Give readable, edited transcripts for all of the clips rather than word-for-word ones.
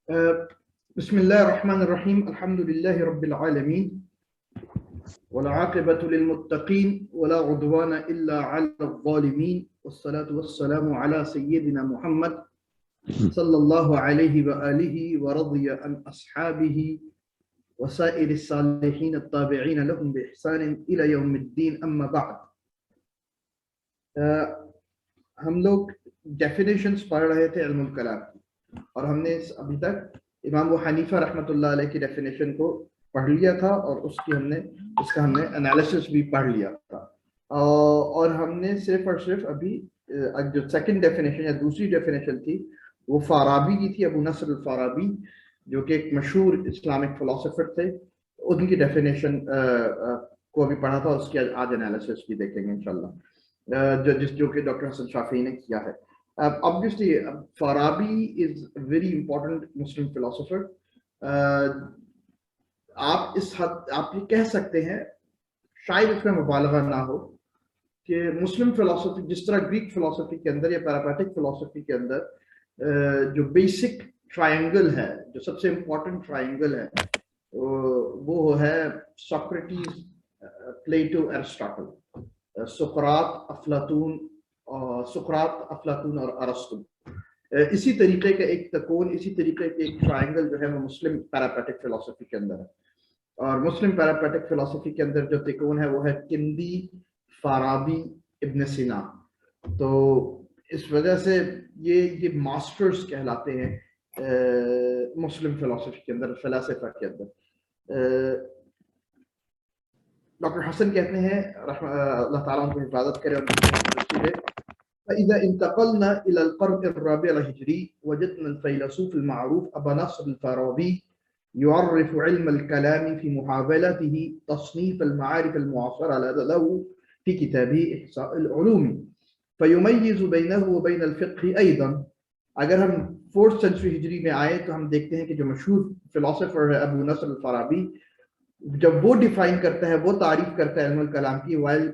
بسم الله الرحمن الرحيم الحمد لله رب العالمين والعاقبة للمتقين ولا عدوان إلا على الظالمين والصلاة والسلام على سيدنا محمد صلى الله عليه وآله ورضي عن أصحابه وسائر الصالحين التابعين لهم بإحسان إلى يوم الدين أما بعد. ہم لوگ ڈیفینیشنز پڑھ رہے تھے علم الکلام کی، اور ہم نے ابھی تک امام ابو حنیفہ رحمۃ اللہ علیہ کی ڈیفینیشن کو پڑھ لیا تھا، اور اس کا ہم نے انالیسس بھی پڑھ لیا تھا، اور ہم نے صرف اور صرف ابھی جو سیکنڈ ڈیفینیشن یا دوسری ڈیفینیشن تھی وہ فارابی کی تھی، ابو نصر الفارابی جو کہ ایک مشہور اسلامک فلاسفر تھے، ان کی ڈیفینیشن کو ابھی پڑھا تھا، اس کی آج انالیسس بھی دیکھیں گے انشاءاللہ، جو کہ ڈاکٹر حسن شافعی نے کیا ہے. Obviously, Farabi is a very important Muslim philosopher. آپ یہ کہہ سکتے ہیں، شاید اس میں مبالغہ نہ ہو، کہ مسلم فلسفی جس طرح گریک فلسفی کے اندر یا پیراپیٹک فلسفی کے اندر جو بیسک ٹرائنگل ہے، جو سب سے امپورٹنٹ ٹرائنگل ہے، وہ ہے سوکریٹیز، پلیٹو، ایرسٹاٹل، سقراط، افلاطون اور ارسطو. اسی طریقے کا ایک تکون، اسی طریقے کے ایک ٹرائنگل جو ہے وہ مسلم پیراپیٹک فلسفی کے اندر ہے. اور مسلم پیراپیٹک فلسفی کے اندر جو تکون ہے وہ ہے کندی، فارابی، ابن سینا. تو اس وجہ سے یہ ماسٹرز کہلاتے ہیں مسلم فلسفی کے اندر، فلاسفہ کے اندر. ڈاکٹر حسن کہتے ہیں اللہ تعالیٰ ان کو حفاظت کرے اور فإذا انتقلنا إلى القرن الرابع الهجري وجدنا الفيلسوف المعروف أبا نصر الفارابي يعرف علم الكلام في محاولته تصنيف المعارف المعاصرة له في كتابه إحصاء العلوم فيميز بينه وبين الفقه أيضا. اگر ہم 4th century ہجری میں آئے تو ہم دیکھتے ہیں کہ جو مشہور فلسفر ہے ابو نصر الفارابی، جب وہ ڈیفائن کرتا ہے، وہ تعریف کرتا ہے علم الکلام کی، وائل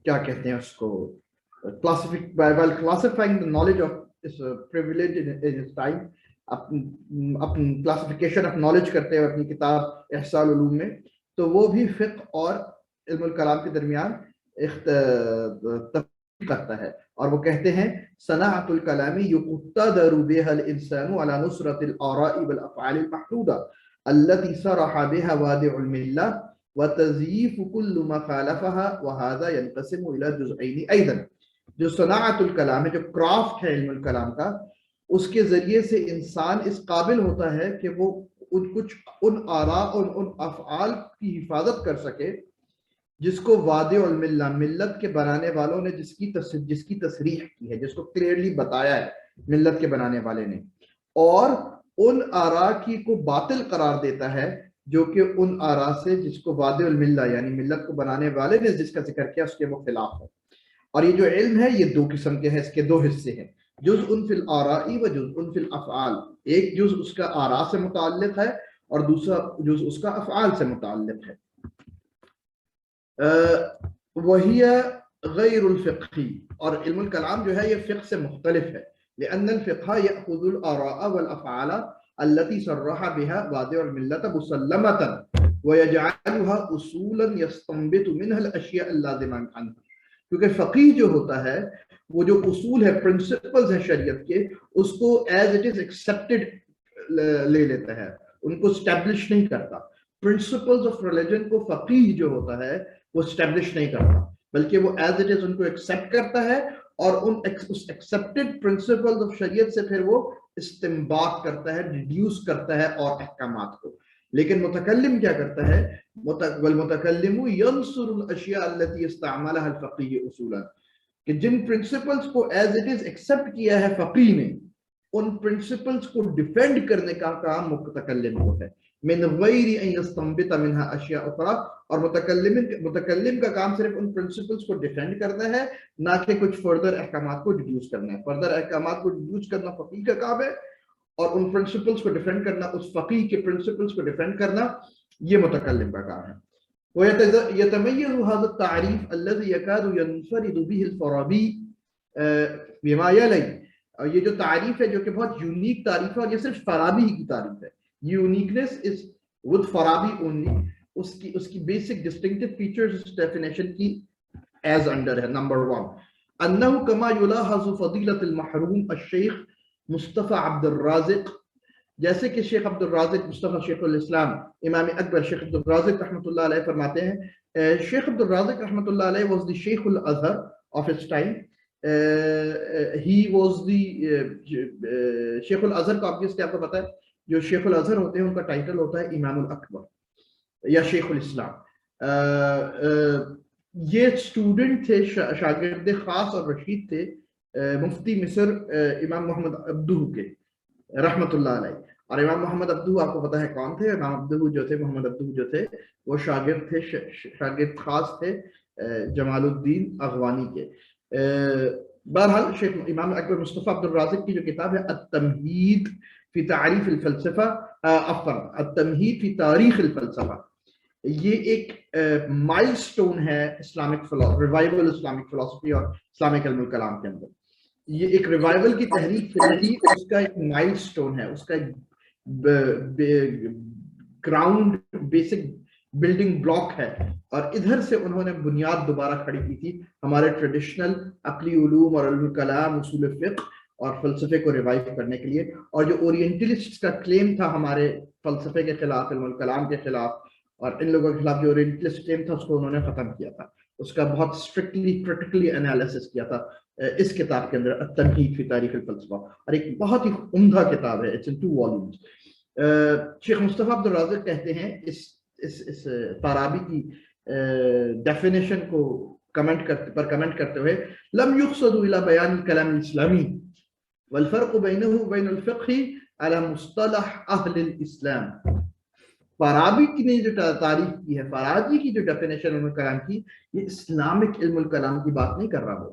کیا کہتے ہیں اس کو، classifying the knowledge of is privilege in his time، اپنی کلاسیفیکیشن آف نالج کرتے ہیں اپنی کتاب احصاء العلوم میں، تو وہ بھی فقہ اور علم الکلام کے درمیان تفریق کرتا ہے، اور وہ کہتے ہیں صناعت الکلام یقتدر بها الانسان على نصرة الاراء والافعال المحدودة التي صرح بها وادع الملة وتزييف كل ما خالفها وهذا ينقسم الى جزئين ايضا. جو صناعت الکلام ہے، جو کرافٹ ہے علم الکلام کا، اس کے ذریعے سے انسان اس قابل ہوتا ہے کہ وہ ان آراء اور ان افعال کی حفاظت کر سکے جس کو وادع الملہ، ملت کے بنانے والوں نے جس کی تصریح کی ہے، جس کو کلیئرلی بتایا ہے ملت کے بنانے والے نے، اور ان آراء کی کو باطل قرار دیتا ہے جو کہ ان آراء سے جس کو وادع الملہ یعنی ملت کو بنانے والے نے جس کا ذکر کیا اس کے وہ خلاف ہے. اور یہ جو علم ہے یہ 2 قسم کے ہیں، اس کے 2 حصے ہیں، جزء فی الاراء و جزء فی الافعال. ایک جزء اس کا آراء سے متعلق ہے اور دوسرا جزء اس کا افعال سے متعلق ہے. وہی غیر الفقہی، اور علم الکلام جو ہے یہ فقہ سے مختلف ہے، لأن الفقہ یأخذ الآراء والافعال التي صرح بها وادع الملة مسلمة ويجعلها اصولا يستنبط منها الاشياء اللازمة عنها. کیونکہ فقیہ جو ہوتا ہے وہ جو اصول ہے، پرنسپلز ہیں شریعت کے، اس کو ایز اٹ از ایکسیپٹڈ لے لیتا ہے، ان کو اسٹیبلش نہیں کرتا. پرنسپلز آف ریلیجن کو فقیہ جو ہوتا ہے وہ اسٹیبلش نہیں کرتا، بلکہ وہ ایز اٹ از ان کو ایکسیپٹ کرتا ہے، اور اس ایکسیپٹڈ پرنسپلز آف شریعت سے پھر وہ استنباط کرتا ہے، ڈیڈیوس کرتا ہے اور احکامات کو. لیکن متکلم کیا کرتا ہے، والمتکلم ینصر الاشیاء التي استعملها الفقیہ اصولا، کہ جن پرنسپلز کو ایز اٹ از ایکسیپٹ کیا ہے فقیہ نے، ان پرنسپلز کو ڈیفینڈ کرنے کا کام متکلم کو ہے، من غیر ان یستنبط منها اشیاء اخرى. اور متکلم کا کام صرف ان پرنسپلز کو ڈیفینڈ کرنا ہے، نہ کہ کچھ فردر احکامات کو ڈیڈیوس کرنا ہے. فردر احکامات کو ڈیڈیوس کرنا فقیہ کا کام ہے، اور ان پرنسپلز کو ڈیفینڈ کرنا، اس فقیہ کے پرنسپلز کو ڈیفینڈ کرنا، یہ متکلم کا کام ہے. ويتميز هذا التعريف الذي يكاد ينفرد به الفارابي بما یلی. اور یہ جو تعریف ہے جو کہ بہت یونیک تعریف ہے اور یہ صرف فارابی ہی کی تعریف ہے. Uniqueness is with Farabi only. اس کی بیسک ڈسٹنکٹیو فیچرز اس ڈیفینیشن کی ایز انڈر ہے. نمبر 1 انه كما يلاحظ فضیلۃ المحروم الشیخ مصطفی عبد الرازق, جیسے کہ شیخ عبد الرازق مصطفی شیخ الاسلام امام اکبر شیخ عبد الرازق رحمۃ اللہ علیہ فرماتے ہیں, شیخ عبد الرازق رحمۃ اللہ علیہ was the Sheikh الازہر of his time. He was the شیخ الازہر کا obviously آپ کو پتا ہے جو شیخ الازہر ہوتے ہیں ان کا ٹائٹل ہوتا ہے امام الاکبر یا شیخ الاسلام. یہ اسٹوڈنٹ تھے, شاگرد خاص اور رشید تھے مفتی مصر امام محمد عبدہ کے رحمۃ اللہ علیہ. اور امام محمد عبدہ آپ کو پتا ہے کون تھے؟ امام عبدہ جو تھے, محمد عبدہ جو تھے, وہ شاگرد تھے, شاگرد خاص تھے جمال الدین اغوانی کے. بہرحال شیخ امام اکبر مصطفی عبد الرازق کی جو کتاب ہے التمہید فی تعریف الفلسفہ, التمہید فی تاریخ الفلسفہ, یہ ایک مائل سٹون ہے اسلامک ریوائول اسلامک فلسفی اور اسلامک علم الکلام کے اندر. یہ ایک ریوائول کی تحریک تھی, اس کا ایک مائل سٹون ہے, اس کا ایک گراؤنڈ بیسک بلڈنگ بلاک ہے, اور ادھر سے انہوں نے بنیاد دوبارہ کھڑی کی تھی ہمارے ٹریڈیشنل عقلی علوم اور علم الکلام, اصول فقہ اور فلسفے کو ریوائو کرنے کے لیے. اور جو اورینٹلسٹ کا کلیم تھا ہمارے فلسفے کے خلاف, علم الکلام کے خلاف اور ان لوگوں کے خلاف جو اورینٹلسٹ کلیم تھا, اس کو انہوں نے ختم کیا تھا. اس کا بہت اسٹرکٹلی کریٹیکلی انالیسس کیا تھا اس کتاب کے اندر التمہید فی تاریخ الفلسفہ, اور ایک بہت ہی عمدہ کتاب ہے, اٹس ان 2 volumes. شیخ مصطفی عبد الرازق کہتے ہیں اس فارابی کی ڈیفینیشن کو کمنٹ کرتے ہوئے, لم یقصد الى بیان الکلام الاسلامی والفرق بینہ وبین الفقہ علی مصطلح اہل الاسلام. فارابی کی نے جو تعریف کی ہے, فارابی کی جو ڈیفینیشن علم الکلام کی, یہ اسلامک علم الکلام کی بات نہیں کر رہا, وہ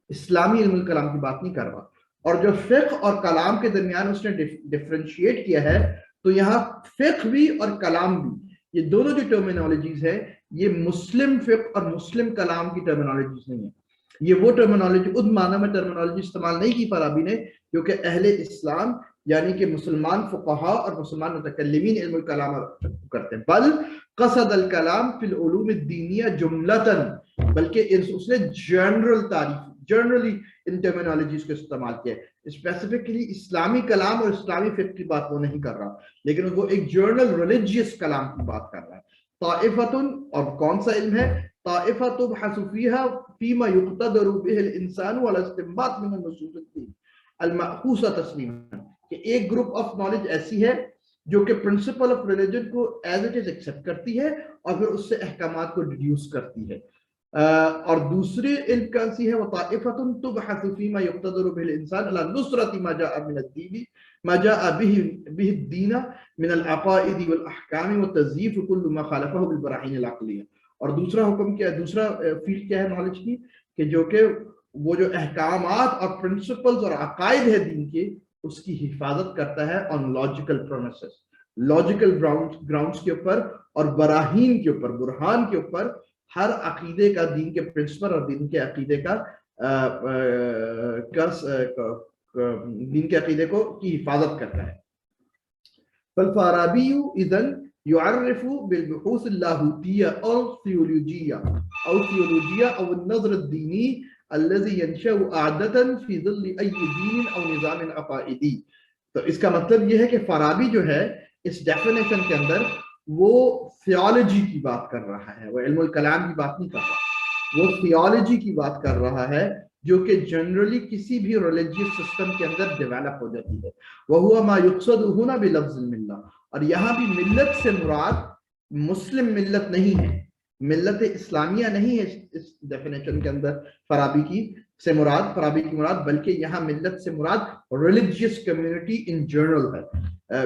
اسلامی علم الکلام کی بات نہیں کر رہا. اور جو فقہ اور کلام کے درمیان اس نے ڈفرینشیٹ کیا ہے, تو یہاں فقہ بھی اور کلام بھی, یہ دونوں جو ٹرمینالوجیز ہے, یہ مسلم فقہ اور مسلم کلام کی ٹرمینالوجیز نہیں ہے. یہ وہ ٹرمینالوجی اس معنی میں ٹرمینالوجی استعمال نہیں کی فارابی نے جو کہ اہل اسلام یعنی کہ مسلمان فقہا اور مسلمان متکلمین علم الکلام کرتے ہیں, بل قصد الکلام فی العلوم الدینیہ جملتاً, بلکہ اس نے جنرل تعریف جنرلی ان ٹرمینالوجیز کو استعمال کیا ہے. اسپیسیفکلی اسلامی کلام اور اسلامی فقہ کی بات وہ نہیں کر رہا, لیکن وہ ایک جرنل ریلیجیس کلام کی بات کر رہا ہے. طائفتن, اور کون سا علم ہے؟ طائفۃ تبحث فیها فیما یقتدر به الانسان ولا استنباط من النصوص الدین المأخوذہ تسلیما, کہ ایک گروپ آف نالج ایسی ہے جو کہ پرنسپل آف ریلیجن کو ایز اٹ از ایکسیپٹ کرتی ہے اور پھر اس سے احکامات کو ڈیڈیوس کرتی ہے. اور دوسرے علم کیسی ہے؟ وطائفۃ تبحث فیما یقتدر به الانسان علی نصرۃ ما جاء من الدین ما جاء به الدین من العقائد والاحکام وتزییف كل ما خالفه بالبراہین العقلیہ. اور دوسرا حکم کیا ہے, دوسرا فیلڈ کیا ہے نالج کی, کہ جو کہ وہ جو احکامات اور پرنسپلز اور عقائد ہے دین کے, اس کی حفاظت کرتا ہے آن لاجیکل پرمیسز, لاجیکل گراؤنڈز کے اوپر اور براہین کے اوپر, برہان کے اوپر. ہر عقیدے کا دین کے پرنسپل اور دین کے عقیدے کا دین کے عقیدے کو کی حفاظت کرتا ہے. فالفارابی اذن يعرف بالبحوث اللاہوتیہ او تھیولوجیہ او النظر الدینی الذي ينشأ عادة في ظل أي دین او نظام عقائدی. تو اس کا مطلب یہ ہے کہ فارابی جو ہے اس ڈیفینیشن کے اندر وہ تھیولوجی کی بات کر رہا ہے, وہ علم الکلام کی بات نہیں کر رہا, وہ تھیولوجی کی بات کر رہا ہے جو کہ جنرلی کسی بھی ریلیجیس سسٹم کے اندر ڈیولپ ہو جاتی ہے. وَهُوَ مَا يُقْصَدُ هُنَا بِلَفْظِ الْمِلَّةِ, اور یہاں بھی ملت سے مراد مسلم ملت نہیں ہے, ملت اسلامیہ نہیں ہے اس ڈیفینیشن کے اندر فارابی کی سے مراد, فارابی کی مراد, بلکہ یہاں ملت سے مراد ریلیجیس کمیونٹی ان جنرل ہے.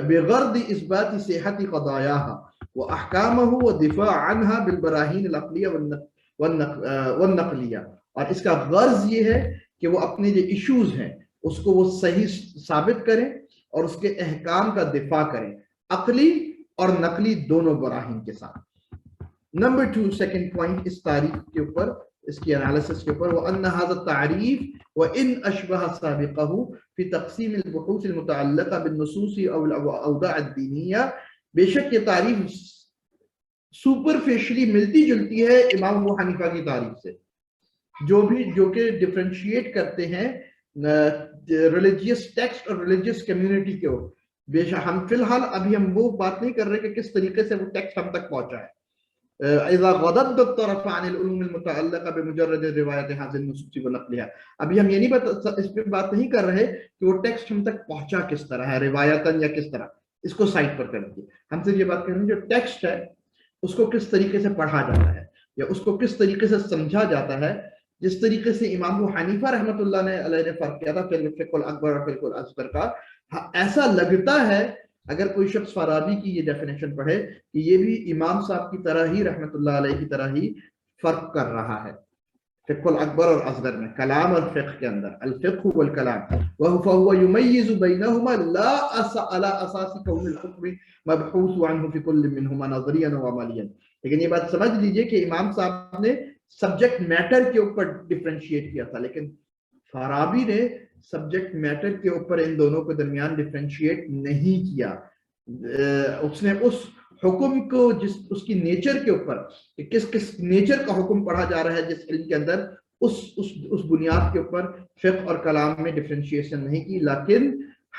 بغرض اثبات صحت قضایاها واحکامه والدفاع عنها بالبراہین العقلیہ والنقلیہ. اور اس کا غرض یہ ہے کہ وہ اپنے جو ایشوز ہیں اس کو وہ صحیح ثابت کریں اور اس کے احکام کا دفاع کریں, عقلی اور نقلی دونوں براہین کے ساتھ. نمبر 2 سیکنڈ پوائنٹ اس تعریف کے اوپر, اس کی انالیسس کے اوپر. وَأَنَّ هَذَا التَّعْرِيفُ وَإِنْ أَشْبَهَ سَابِقَهُ فِي تَقْسِيمِ الْبُحُوثِ الْمُتَعَلَّقَةِ بِالنُّصُوصِ أَوْ الْأَوْضَاعِ الدِّينِيَّةِ. بے شک یہ تعریف سپرفیشلی ملتی جلتی ہے امام ابو حنیفہ کی تعریف سے، جو کہ ڈفرینشیٹ کرتے ہیں ریلیجیس ٹیکسٹ اور ریلیجیس کمیونٹی کے. بے شک ہم فی الحال ابھی ہم وہ بات نہیں کر رہے کہ کس طریقے سے وہ ٹیکسٹ ہم تک پہنچا ہے. اذا غضض الطرف عن العلوم المتعلقه بمجرد روایت هذه النصوص ونقلها. ابھی ہم یہ نہیں اس پہ بات نہیں کر رہے کہ وہ ٹیکسٹ ہم تک پہنچا کس طرح ہے، روایتاً یا کس طرح، اس کو سائڈ پر کر دیں. ہم صرف یہ بات کر رہے ہیں جو ٹیکسٹ ہے اس کو کس طریقے سے پڑھا جاتا ہے یا اس کو کس طریقے سے سمجھا جاتا ہے. جس طریقے سے امام ابو حنیفہ رحمۃ اللہ علیہ نے فرق کیا تھا فقہ الاکبر اور فقہ الاصغر کا، ایسا لگتا ہے اگر کوئی شخص فارابی کی یہ ڈیفینیشن پڑھے کہ یہ بھی امام صاحب کی طرح ہی رحمۃ اللہ علیہ کی طرح ہی فرق کر رہا ہے فقہ الاکبر اور اصغر میں، کلام اور فقہ کے اندر، الفقہ والکلام. فهو يميز بينهما لا على اساس كون الحكم مبحوث عنه في كل منهما نظريا وعمليا. لیکن یہ بات سمجھ لیجئے کہ امام صاحب نے سبجیکٹ میٹر کے اوپر ڈفرینشیٹ کیا تھا، لیکن فارابی نے سبجیکٹ میٹر کے اوپر ان دونوں کے درمیان ڈفرینشیٹ نہیں کیا. اس نے اس حکم کو اس کی نیچر کے اوپر کہ کس نیچر کا حکم پڑھا جا رہا ہے جس علم کے اندر، اس بنیاد کے اوپر فقہ اور کلام میں ڈفرینشیشن نہیں کی. لیکن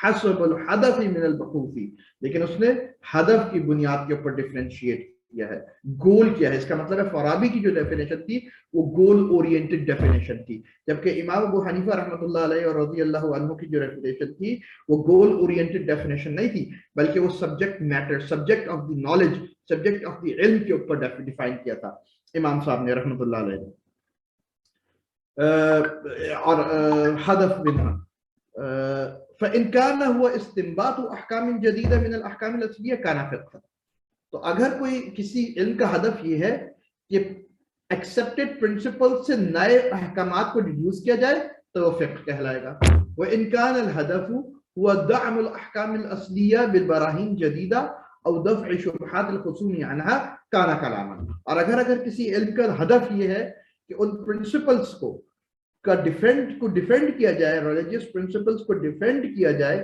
حسب الحدف من البحوث، لیکن اس نے ہدف کی بنیاد کے اوپر ڈفرینشیٹ کیا ہے، گول کیا ہے. اس کا مطلب ہے فارابی کی جو ڈیفینیشن تھی وہ گول اورینٹڈ ڈیفینیشن تھی، جبکہ امام ابو حنیفہ رحمۃ اللہ علیہ اور رضی اللہ عنہ کی جو ڈیفینیشن تھی وہ گول اورینٹڈ ڈیفینیشن نہیں تھی، بلکہ وہ subject matter, subject of the knowledge, subject of the علم کے اوپر ڈیفائن کیا تھا امام صاحب نے رحمۃ اللہ علیہ نے. اور ہدف منها فإن كان هو استنباط احکام جدیدہ من الاحکام الاصلیہ كان فقہ. تو اگر کوئی کسی علم کا ہدف یہ ہے کہ ایکسپٹڈ پرنسپل سے نئے احکامات کو ڈیڈیوس کیا جائے تو وہ فقہ کہلائے گا. وإن كان الهدف هو دعم الاحکام الاصلیہ بالبراہین جدیدہ او دفع شبہات الخصوم عنها كان کلاما. اور اگر کسی علم کا ہدف یہ ہے کہ ان پرنسپلز کو ڈیفینڈ کیا جائے، ریلیجیس پرنسپلز کو ڈیفینڈ کیا جائے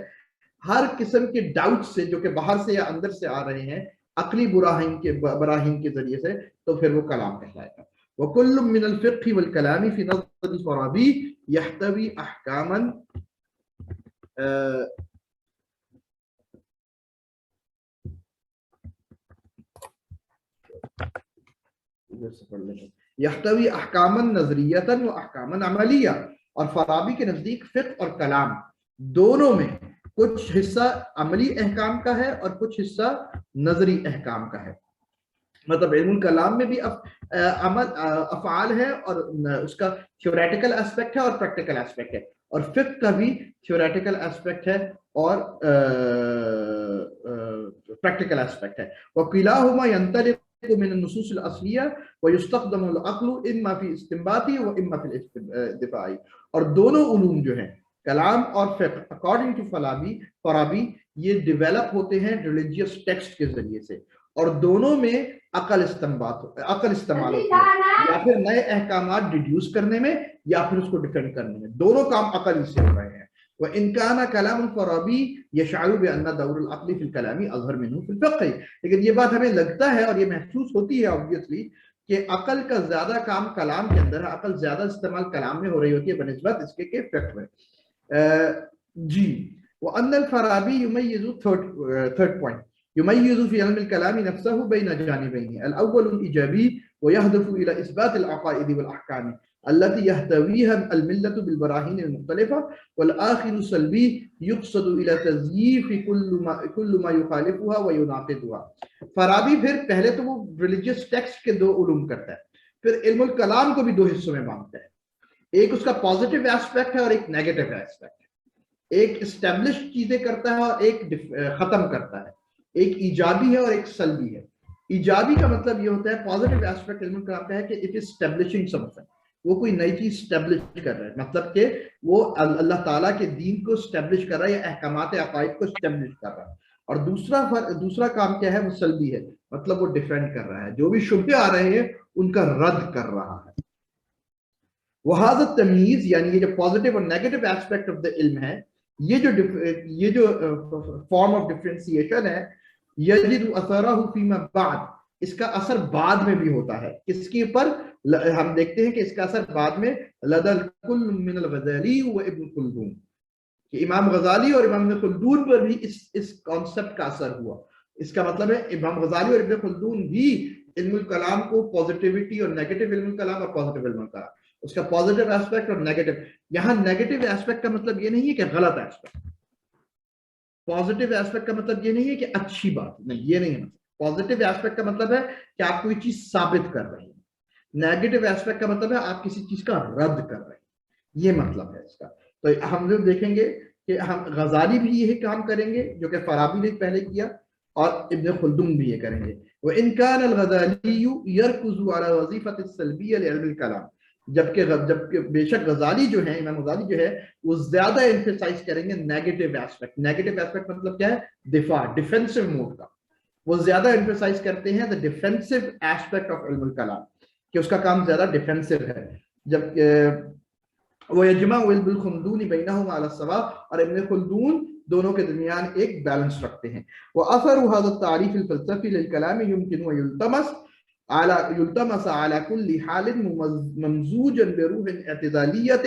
ہر قسم کے ڈاؤٹ سے جو کہ باہر سے یا اندر سے آ رہے ہیں عقلی براہین کے ذریعے سے، تو پھر وہ کلام کہلائے گا. وَكُلٌّ مِّنَ الْفِقْهِ وَالْكَلَامِ فِي نَظْرِ الْفَارَابِي يَحْتَوِي أَحْكَامًا یحتوی احکاماً نظریتاً و احکاماً عملیہ. اور فارابی کے نزدیک فقہ اور کلام دونوں میں کچھ حصہ عملی احکام کا ہے اور کچھ حصہ نظری احکام کا ہے. مطلب علم الکلام میں بھی عمل افعال ہے اور اس کا تھیوریٹیکل اسپیکٹ ہے اور پریکٹیکل اسپیکٹ ہے، اور فقہ کا بھی تھیوریٹیکل اسپیکٹ ہے اور پریکٹیکل اسپیکٹ ہے. وَكِلَاهُمَا يَنْطَلِقُ من النصوص الاصلیہ ويستخدم العقل اما في استنباطی و اما في الدفاعی. اور دونوں علوم جو ہیں کلام اور فقہ اکارڈنگ ٹو فارابی یہ ڈیولپ ہوتے ہیں ریلیجیس ٹیکسٹ کے ذریعے سے، اور دونوں میں عقل استعمال ہوتی ہے، یا پھر نئے احکامات ڈیڈیوس کرنے میں یا پھر اس کو ڈیفینڈ کرنے میں. دونوں کام عقل سے ہو رہے ہیں. وَإِنْ كَانَ كَلَامُ الْفَارَابِيِّ يَشْعَرُ بِأَنَّ دَوْرَ الْعَقْلِ فِي الْكَلَامِ أَظْهَرُ مِنْهُ فِي الْفِقْهِ. لیکن یہ بات ہمیں لگتا ہے اور یہ محسوس ہوتی ہے obviously کہ عقل کا زیادہ کام کلام کے اندر ہے، عقل زیادہ استعمال کلام میں ہو رہی ہوتی ہے بنسبت اس کے فقہ میں. جی. وَأَنَّ الْفَارَابِيَّ يُمَيِّزُ third point يميز في علم الكلام نفسه بين جانبين. الأول الإيجابي ويهدف إلى إثبات العقائد والأحكام التي يهتويها الملة بالبراهين المختلفة، والآخر السلبي يقصد إلى تزييف كل ما يخالفها ويناقضها. فارابی پھر پہلے تو وہ ریلیجیس ٹیکسٹ کے دو علوم کرتا ہے، پھر علم الکلام کو بھی دو حصوں میں بانٹتا ہے. ایک اس کا پازیٹیو ایسپیکٹ ہے اور ایک نیگیٹو ایسپیکٹ ہے. ایک اسٹیبلش چیزیں کرتا ہے اور ایک ختم کرتا ہے. ایک ایجابی ہے اور ایک سلبی ہے. ایجابی کا مطلب یہ ہوتا ہے، پازیٹیو ایسپیکٹ علم الکلام کا ہے کہ it is establishing some thing, وہ کوئی نئی چیز اسٹیبلش کر رہا ہے، مطلب کہ وہ اللہ تعالیٰ کے دین کو اسٹیبلش کر رہا ہے یا احکامات عقائد کو اسٹیبلش کر رہا ہے. اور دوسرا کام کیا ہے، وہ سلبی ہے، مطلب وہ ڈیفینڈ کر رہا ہے، جو بھی شبہے آ رہے ہیں ان کا رد کر رہا ہے. وہذا التمیز یعنی یہ جو پازیٹیو اور نیگیٹو ایسپیکٹ آف دا علم ہے، یہ جو فارم آف ڈفرینسیشن ہے، یجد اثرہ فیما بعد، اس کا اثر بعد میں بھی ہوتا ہے، کس کے اوپر؟ ہم دیکھتے ہیں کہ اس کا اثر بعد میں لدى الكل من الغزالی و ابن خلدون، کہ امام غزالی اور امام ابن خلدون پر بھی اس کانسیپٹ کا اثر ہوا۔ اس کا مطلب ہے امام غزالی اور ابن خلدون بھی علم الکلام کو پازیٹیوٹی اور نیگیٹو علم الکلام اور پازیٹیو علم الکلام، اس کا پازیٹیو ایسپیکٹ اور نیگیٹو، یہاں نیگیٹو ایسپیکٹ کا مطلب یہ نہیں ہے کہ غلط ایسپیکٹ، پازیٹیو ایسپیکٹ کا مطلب یہ نہیں ہے کہ اچھی بات نہیں، یہ نہیں ہے مطلب۔ پازیٹیو ایسپیکٹ کا مطلب ہے کہ آپ کوئی چیز ثابت کر رہے ہیں، نیگیٹو ایسپیکٹ کا مطلب ہے آپ کسی چیز کا رد کر رہے ہیں، یہ مطلب ہے اس کا۔ تو ہم جو دیکھیں گے کہ ہم غزالی بھی یہی کام کریں گے جو کہ فارابی نے پہلے کیا، اور ابن خلدون بھی یہ کریں گے۔ وَإِن كَانَ الْغَزَالِيُّ يَرْكُزُ عَلَى وَظِيفَةِ السَّلْبِيَّةِ لِعِلْمِ الْكَلَامِ، جبکہ بے شک غزالی جو ہے، امام غزالی جو ہے، وہ زیادہ ایمفیسائز کریں گے نیگیٹو ایسپیکٹ۔ نیگیٹو ایسپیکٹ مطلب کیا ہے؟ دفاع، ڈیفینسو موڈ کا، وہ زیادہ ایمفیسائز کرتے ہیں the defensive aspect of علم الکلام، کہ اس کا کام زیادہ ڈیفینسو ہے۔ جبکہ وَيَجْمَعُ ابن الخلدون بَيْنَهُمَا عَلَى الصَّوَابِ، اور ابن خلدون دونوں کے درمیان ایک بیلنس رکھتے ہیں۔ وَأَثَرُ هَذَا التَّعْرِيفِ الْفَلْسَفِي لِلْكَلَامِ يُمْكِنُ يُلْتَمَسَ عَلَى كُلِّ حَالٍ مَمْزُوجًا بِرُوحٍ اعتدالية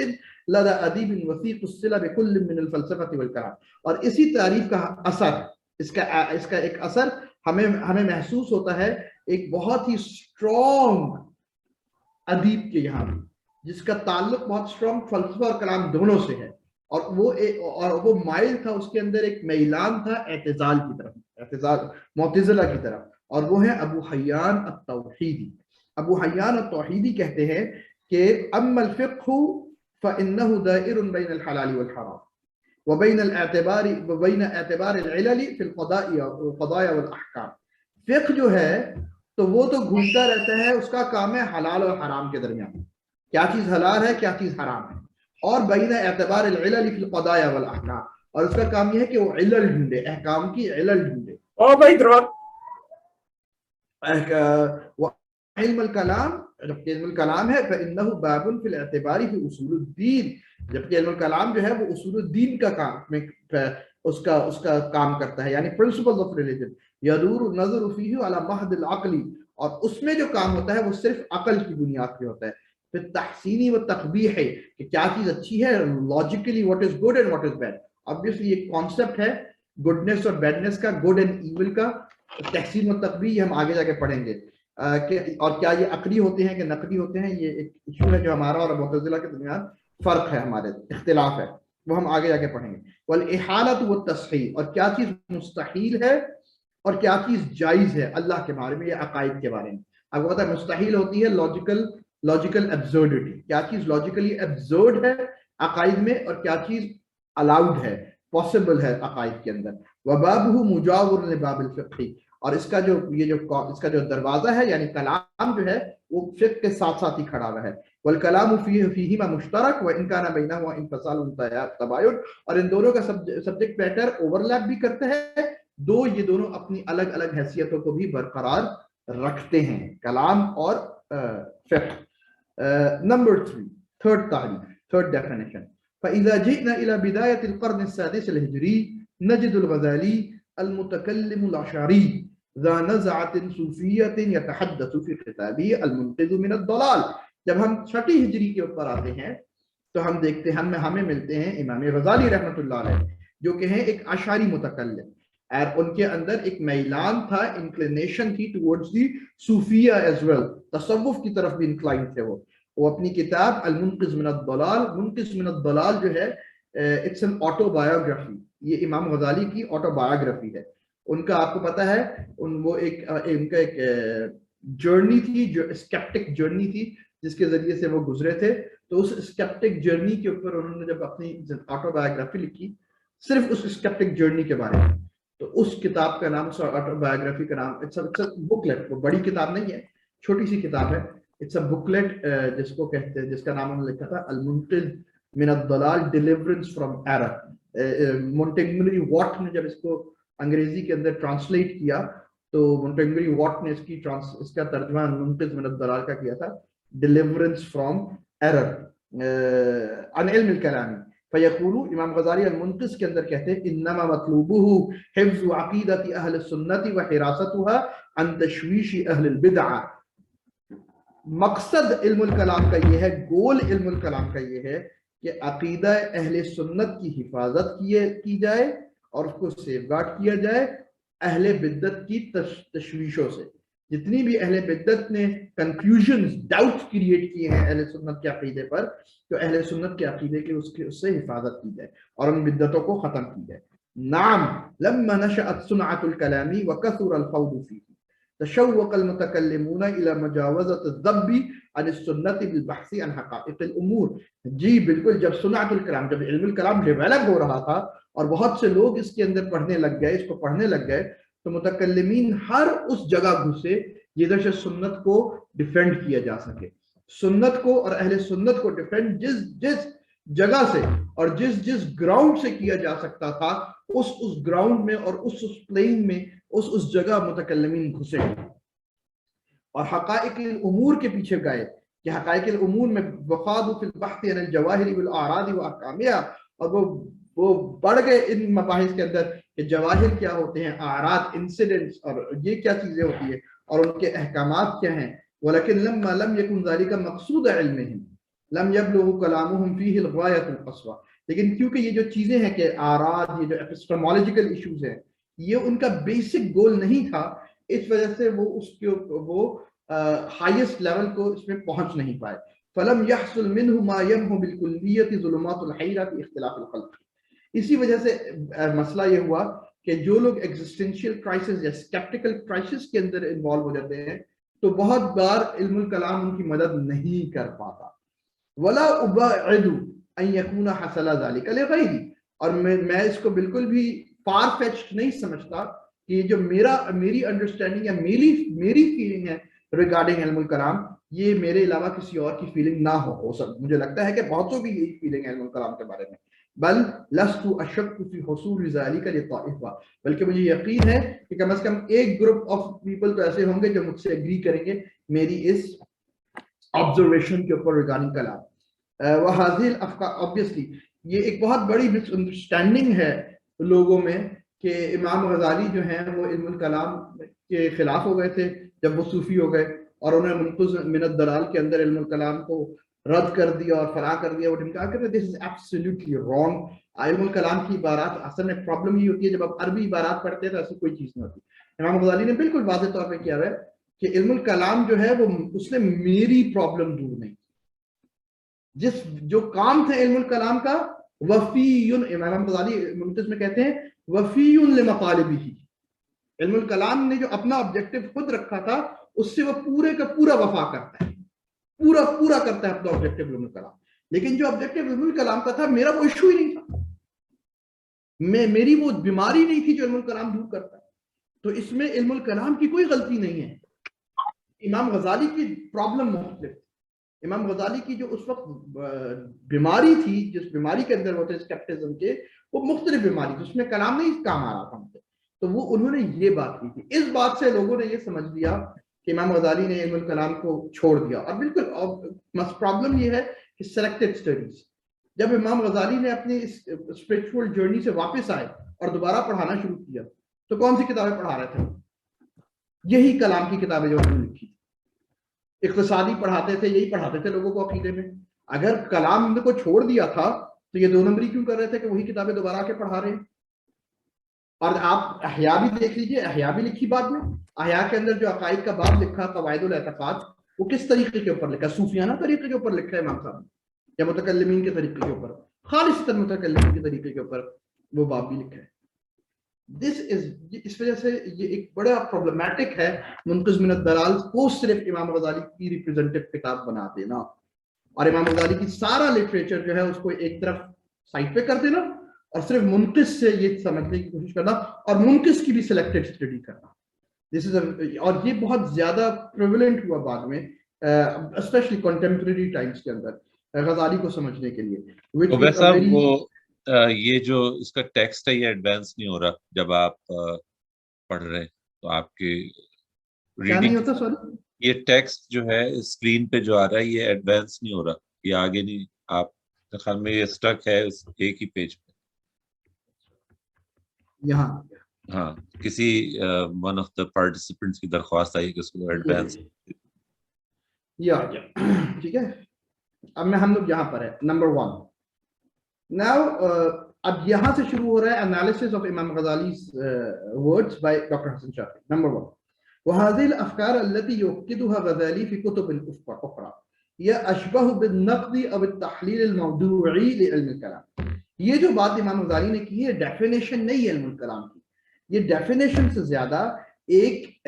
لدى أديب وثيق الصلة بكل من الفلسفة والكلام۔ اور اسی تعریف کا اثر، اس کا ایک اثر ہمیں محسوس ہوتا ہے ایک بہت ہی اسٹرانگ ادیب کے یہاں بھی، جس کا تعلق بہت اسٹرانگ فلسفہ اور کلام دونوں سے ہے، اور وہ مائل تھا، اس کے اندر ایک میلان تھا اعتزال کی طرف، اعتزال معتزلہ کی طرف، اور وہ ہے ابو حیان التوحیدی۔ ابو حیان التوحیدی کہتے ہیں کہ اما الفقہ فإنه دائر بین الحلال والحرام وبین اعتبار العلل فی القضايا والاحکام۔ فقہ جو ہے تو وہ تو گھومتا رہتا ہے، اس کا کام ہے حلال اور حرام کے درمیان، کیا چیز حلال ہے کیا چیز حرام ہے، اور بین اعتبار العلل فی القضايا والاحکام، اور اس کا کام یہ ہے کہ وہ علل ڈھونڈے، احکام کی علل ڈھونڈے۔ علم الکلام، جبکہ علم الکلام ہے فإنه باب فی الاعتبار فی اصول الدین، جبکہ علم الکلام جو ہے وہ اصول الدین کا کام میں اس کا کام کرتا ہے، یعنی پرنسپلز آف ریلیجن، یدور النظر فیہ علی محض العقل، اور اس میں جو کام ہوتا ہے وہ صرف عقل کی بنیاد پہ ہوتا ہے۔ پھر تحسینی و تقبیح ہے کہ کیا چیز اچھی ہے، logically what is good and what is bad, obviously ایک کانسیپٹ ہے گڈنس اور بیڈنس کا، گڈ اینڈ ایول کا، تحسین و تقبیح ہم آگے جا کے پڑھیں گے، اور کیا یہ عقلی ہوتے ہیں کہ نقلی ہوتے ہیں، یہ ایک ایشو ہے جو ہمارا اور معتزلہ کے درمیان فرق ہے، ہمارے اختلاف ہے، وہ ہم آگے جا کے پڑھیں گے۔ والاحالۃ والتصحیح، اور کیا چیز مستحیل ہے اور کیا چیز جائز ہے اللہ کے بارے میں یا عقائد کے بارے میں۔ آپ کو پتا ہے مستحیل ہوتی ہے لاجیکل ایبسرڈٹی، کیا چیز لاجیکلی ایبسرڈ ہے عقائد میں، اور کیا چیز الاؤڈ ہے، پاسبل ہے عقائد کے اندر۔ وبابہ مجاور لباب الفقہ، اور اس کا جو دروازہ ہے یعنی کلام جو ہے وہ فقہ کے ساتھ ساتھ ہی کھڑا ہوا ہے۔ والکلام فیہما مشترک وان کان بینہما انفصال تباین، اور ان دونوں کا سبجیکٹ میٹر اوور لیپ بھی کرتا ہے، یہ دونوں اپنی الگ الگ حیثیتوں کو بھی برقرار رکھتے ہیں، کلام اور فقہ۔ نمبر 3، تھرڈ ڈیفینیشن، فإذا جئنا إلى بداية القرن السادس الهجري نجد الغزالي المتكلم الأشعري ذا نزعة صوفية يتحدث في كتابه المنقذ من الضلال۔ جب ہم چھٹی ہجری کے اوپر آتے ہیں تو ہم دیکھتے ہیں ہمیں ملتے ہیں امام غزالی رحمۃ اللہ علیہ، جو کہ ہیں ایک اشعری متکلم، اور ان کے اندر ایک میلان تھا، انکلینیشن تھی ٹورڈز دی صوفیہ ایز ویل، تصوف کی طرف بھی انکلائن تھے وہ اپنی کتاب المنقذ من الضلال، منقذ من الضلال جو ہے اٹس این آٹو بایوگرافی، یہ امام غزالی کی آٹو بایوگرافی ہے۔ ان کا آپ کو پتا ہے وہ ان کا ایک جرنی تھی، جو اسکیپٹک جرنی تھی جس کے ذریعے سے وہ گزرے تھے، تو اس اسکیپٹک جرنی کے اوپر انہوں نے جب اپنی آٹو بایوگرافی لکھی، صرف اس اسکیپٹک جرنی کے بارے میں، تو اس کتاب کا نام، اس آٹو بایوگرافی کا نام بکلیٹ، وہ بڑی کتاب نہیں ہے، چھوٹی سی کتاب ہے، اٹس اے بکلیٹ، جس کو کہتے ہیں، جس کا نام انہوں نے لکھا تھا المنقذ من الضلال، ڈیلیورنس فرام ایرر۔ مونٹیگمری واٹ نے جب اس کو انگریزی کے اندر ٹرانسلیٹ کیا تو مونٹیگمری واٹ نے اس کا ترجمہ منقذ من الضلال کا کیا تھا ڈیلیورنس فرام ایرر۔ عن علم الكلام فيقولوا امام غزالی المنقذ کے اندر کہتے ہیں انما مطلوبه حفظ عقیدۃ اہل السنت وحراستها عن تشویش اہل البدع. مقصد علم الکلام کا یہ ہے، گول علم الکلام کا یہ ہے کہ عقیدہ اہل سنت کی حفاظت کی جائے اور اس کو سیف گارڈ کیا جائے اہل بدعت کی تشویشوں سے. جتنی بھی اہل بدعت نے کنفیوژنز، ڈاؤٹس کریٹ کیے ہیں اہل سنت کے عقیدے پر، تو اہل سنت کے عقیدے کی اس سے حفاظت کی جائے اور ان بدعتوں کو ختم کی جائے. نعم لما نشأت صنعة الكلام وكثر الخوض فيه تشوق المتكلمون الى مجاوزة الذب عن السنة بالبحث عن حقائق الامور. جی بالکل، جب صنعت الکلام، جب علم الکلام ڈیولپ ہو رہا تھا اور بہت سے لوگ اس کے اندر پڑھنے لگ گئے، اس کو پڑھنے لگ گئے، تو متکلمین ہر اس جگہ گھسے جدھر سے سنت کو ڈیفینڈ کیا جا سکے. سنت کو اور اہل سنت کو ڈیفینڈ جس جگہ سے اور جس گراؤنڈ سے کیا جا سکتا تھا، اس گراؤنڈ میں اور اس پلین میں اس جگہ متکلمین گھسے اور حقائق الامور کے پیچھے گئے کہ حقائق الامور میں وقاد فی البحث عن الجواہر والاعراض واحکامها، اور وہ بڑھ گئے ان مباحث کے اندر کہ جواہر کیا ہوتے ہیں، اعراض، انسیڈنٹس، اور یہ کیا چیزیں ہوتی ہیں اور ان کے احکامات کیا ہیں. ولیکن لما لم يكن ذلك مقصود علمهم لم يبلغ كلامهم فيه الغایۃ القصوى. لیکن کیونکہ یہ جو چیزیں ہیں کہ اعراض، یہ جو ایپسٹمولوجیکل ایشوز ہیں، یہ ان کا بیسک گول نہیں تھا، اس وجہ سے وہ ہائیسٹ لیول کو اس میں پہنچ نہیں پائے. فلم يحصل منه ما يمحو بالکلیۃ ظلمات الحیرہ في اختلاف الخلق. اسی وجہ سے مسئلہ یہ ہوا کہ جو لوگ ایگزسٹینشیل کرائسس یا اسکیپٹیکل کرائسس کے اندر انوالو ہو جاتے ہیں تو بہت بار علم الکلام ان کی مدد نہیں کر پاتا. ولا ابعد ان یکون حصل ذلك لغیری، اور میں اس کو بالکل بھی فار فیچڈ نہیں سمجھتا کہ یہ جو میری انڈرسٹینڈنگ یا میری فیلنگ ہے ریگارڈنگ علم الکلام، یہ میرے علاوہ کسی اور کی فیلنگ نہ ہو سکتا. مجھے لگتا ہے کہ بہتوں کی یہی فیلنگ ہے علم الکلام کے بارے میں. بل لست اشک فی حصول ذلك لطائفہ، بلکہ مجھے یقین ہے کہ کم از کم ایک گروپ آف پیپل تو ایسے ہوں گے جو مجھ سے ایگری کریں گے میری اس آبزرویشن کے اوپر ریگارڈنگ کلام. وہذه الافکار، obviously یہ ایک بہت بڑی مس انڈرسٹینڈنگ ہے لوگوں میں کہ امام غزالی جو ہیں وہ علم الکلام کے خلاف ہو گئے تھے جب وہ صوفی ہو گئے، اور انہوں نے منقذ من الدلال کے اندر علم الکلام کو رد کر دیا اور فرا کر دیا، وہ انکار کرتے. دس از ایبسلیوٹلی رانگ. علم الکلام کی عبارات اصل میں پرابلم یہ ہوتی ہے جب آپ عربی عبارات پڑھتے ہیں تو ایسی کوئی چیز نہیں ہوتی. امام غزالی نے بالکل واضح طور پہ کیا ہے کہ علم الکلام جو ہے وہ اس نے میری پرابلم دور نہیں، جو کام تھا علم الکلام کا وفی، امام غزالی منقذ میں کہتے ہیں وفی لمطالبہ. علم الکلام نے جو اپنا آبجیکٹو خود رکھا تھا اس سے وہ پورے کا پورا وفا کرتا ہے، پورا کرتا ہے اپنا آبجیکٹو علم الکلام. لیکن جو آبجیکٹو علم الکلام کا تھا میرا وہ ایشو ہی نہیں تھا، میری وہ بیماری نہیں تھی جو علم الکلام دور کرتا ہے. تو اس میں علم الکلام کی کوئی غلطی نہیں ہے. امام غزالی کی پرابلم مختلف، امام غزالی کی جو اس وقت بیماری تھی، جس بیماری کے اندر وہ تھے اسکیپٹزم کے، وہ مختلف بیماری تھی، اس میں کلام نہیں کام آ رہا تھا مجھے. تو وہ انہوں نے یہ بات کی تھی. اس بات سے لوگوں نے یہ سمجھ لیا کہ امام غزالی نے علم الکلام کو چھوڑ دیا. اور بالکل پرابلم یہ ہے کہ سلیکٹڈ اسٹڈیز، جب امام غزالی نے اپنی اسپرچول جرنی سے واپس آئے اور دوبارہ پڑھانا شروع کیا تو کون سی کتابیں پڑھا رہے تھے؟ یہی کلام کی کتابیں جو انہوں نے لکھی تھی. اقتصادی پڑھاتے تھے، یہی پڑھاتے تھے لوگوں کو عقیدے میں. اگر کلام کو چھوڑ دیا تھا تو یہ دو نمبری کیوں کر رہے تھے کہ وہی کتابیں دوبارہ کے پڑھا رہے ہیں؟ اور آپ احیاء بھی دیکھ لیجئے، احیاء بھی لکھی بعد میں. احیاء کے اندر جو عقائد کا باب لکھا قواعد الاعتقاد، وہ کس طریقے کے اوپر لکھا؟ صوفیانہ طریقے کے اوپر لکھا ہے امام صاحب، یا متکلمین کے طریقے کے اوپر؟ خالصتاً متکلمین کے طریقے کے اوپر وہ باب بھی لکھا ہے. اس وجہ سے یہ ایک بڑا پرابلمٹک ہے منقذ من الدلال کو صرف امام غزالی کی ریپرزینٹیو کتاب بنا دینا اور امام غزالی کی سارا لٹریچر جو ہے اس کو ایک طرف سائٹ پہ کر دینا اور صرف منقذ سے یہ سمجھنے کی کوشش کرنا اور منقذ کی بھی سلیکٹڈ اسٹڈی کرنا. اور یہ بہت زیادہ پریویلنٹ ہوا بعد میں، اسپیشلی کنٹمپریری ٹائمز کے اندر غزالی کو سمجھنے کے لیے. یہ جو اس کا ٹیکسٹ ہے یہ ایڈوانس نہیں ہو رہا جب آپ پڑھ رہے ہیں تو آپ کی ریڈنگ، یہ ٹیکسٹ جو ہے اسکرین پہ جو آ رہا ہے یہ ایڈوانس نہیں ہو رہا، یہ آگے نہیں آپ کے خیال میں یہ اسٹک ہے اس ایک ہی پیج پہ؟ یہاں ہاں کسی ون آف دا پارٹیسپینٹس کی درخواست آئی کہ اس کو ایڈوانس ٹھیک ہے. اب میں ہم لوگ یہاں پر ہے نمبر 1. ناؤ اب یہاں سے شروع ہو رہا ہے analysis of Imam Ghazali's words by doctor Hassan Shafie. Number 1 وهذه الافكار التي يوقدها غزالي في كتب اخرى هي اشبه بالنقد او التحليل الموضوعي لعلم الكلام. یہ جو بات امام غزالی نے کی ہے ڈیفینیشن نہیں ہے علم الکلام کی, یہ ڈیفینیشن سے زیادہ ایک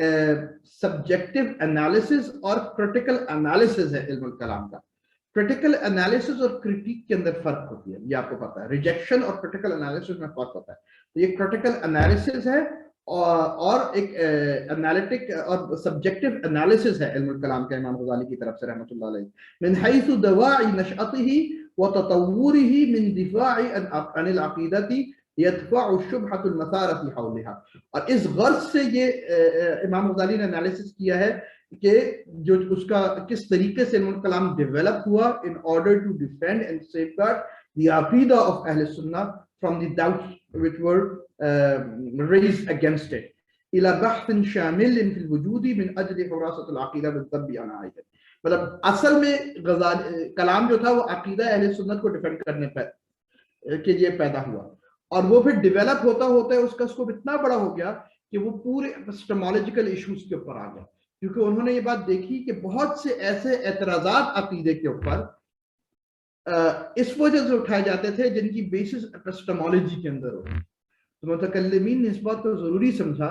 سبجیکٹو انالیسس اور کریٹیکل انالیسس ہے علم الکلام کا. کریٹیکل انالیسس اور کریٹیک کے اندر فرق ہوتی ہے, یہ آپ کو پتا ہے. ریجیکشن اور کریٹیکل انالیسس میں فرق ہوتا ہے. تو یہ کریٹیکل انالیسس ہے اور ایک انالیٹک اور سبجیکٹو انالیسس ہے علم الکلام کا امام غزالی کی طرف سے رحمۃ اللہ علیہ. من حیث دواعی نشأته وتطوره من دفاع عن العقیدة يدفع الشبهة المثارة حولها. اور اس غرض سے یہ امام غزالی نے انالیسس کیا ہے کہ جو اس کا کس طریقے سے علم الکلام ڈیولپ ہوا in order to defend and safeguard the عقیدہ of اہل سنہ from the doubts which were raised against it الى بحث شامل في الوجود من اجل حراسة العقیدہ بالضبط عن عائدہ. مطلب اصل میں غزالی کلام جو تھا وہ عقیدہ اہل سنت کو ڈیفینڈ کرنے پر کہ یہ پیدا ہوا, اور وہ پھر ڈیولپ ہوتا ہوتا ہے اس کا اسکوپ اتنا بڑا ہو گیا کہ وہ پورے ایپسٹمولوجیکل ایشوز کے اوپر آ گیا, کیونکہ انہوں نے یہ بات دیکھی کہ بہت سے ایسے اعتراضات عقیدے کے اوپر اس وجہ سے اٹھائے جاتے تھے جن کی بیسس ایپسٹمولوجی کے اندر ہوتی. تو متکلمین نے اس بات کو ضروری سمجھا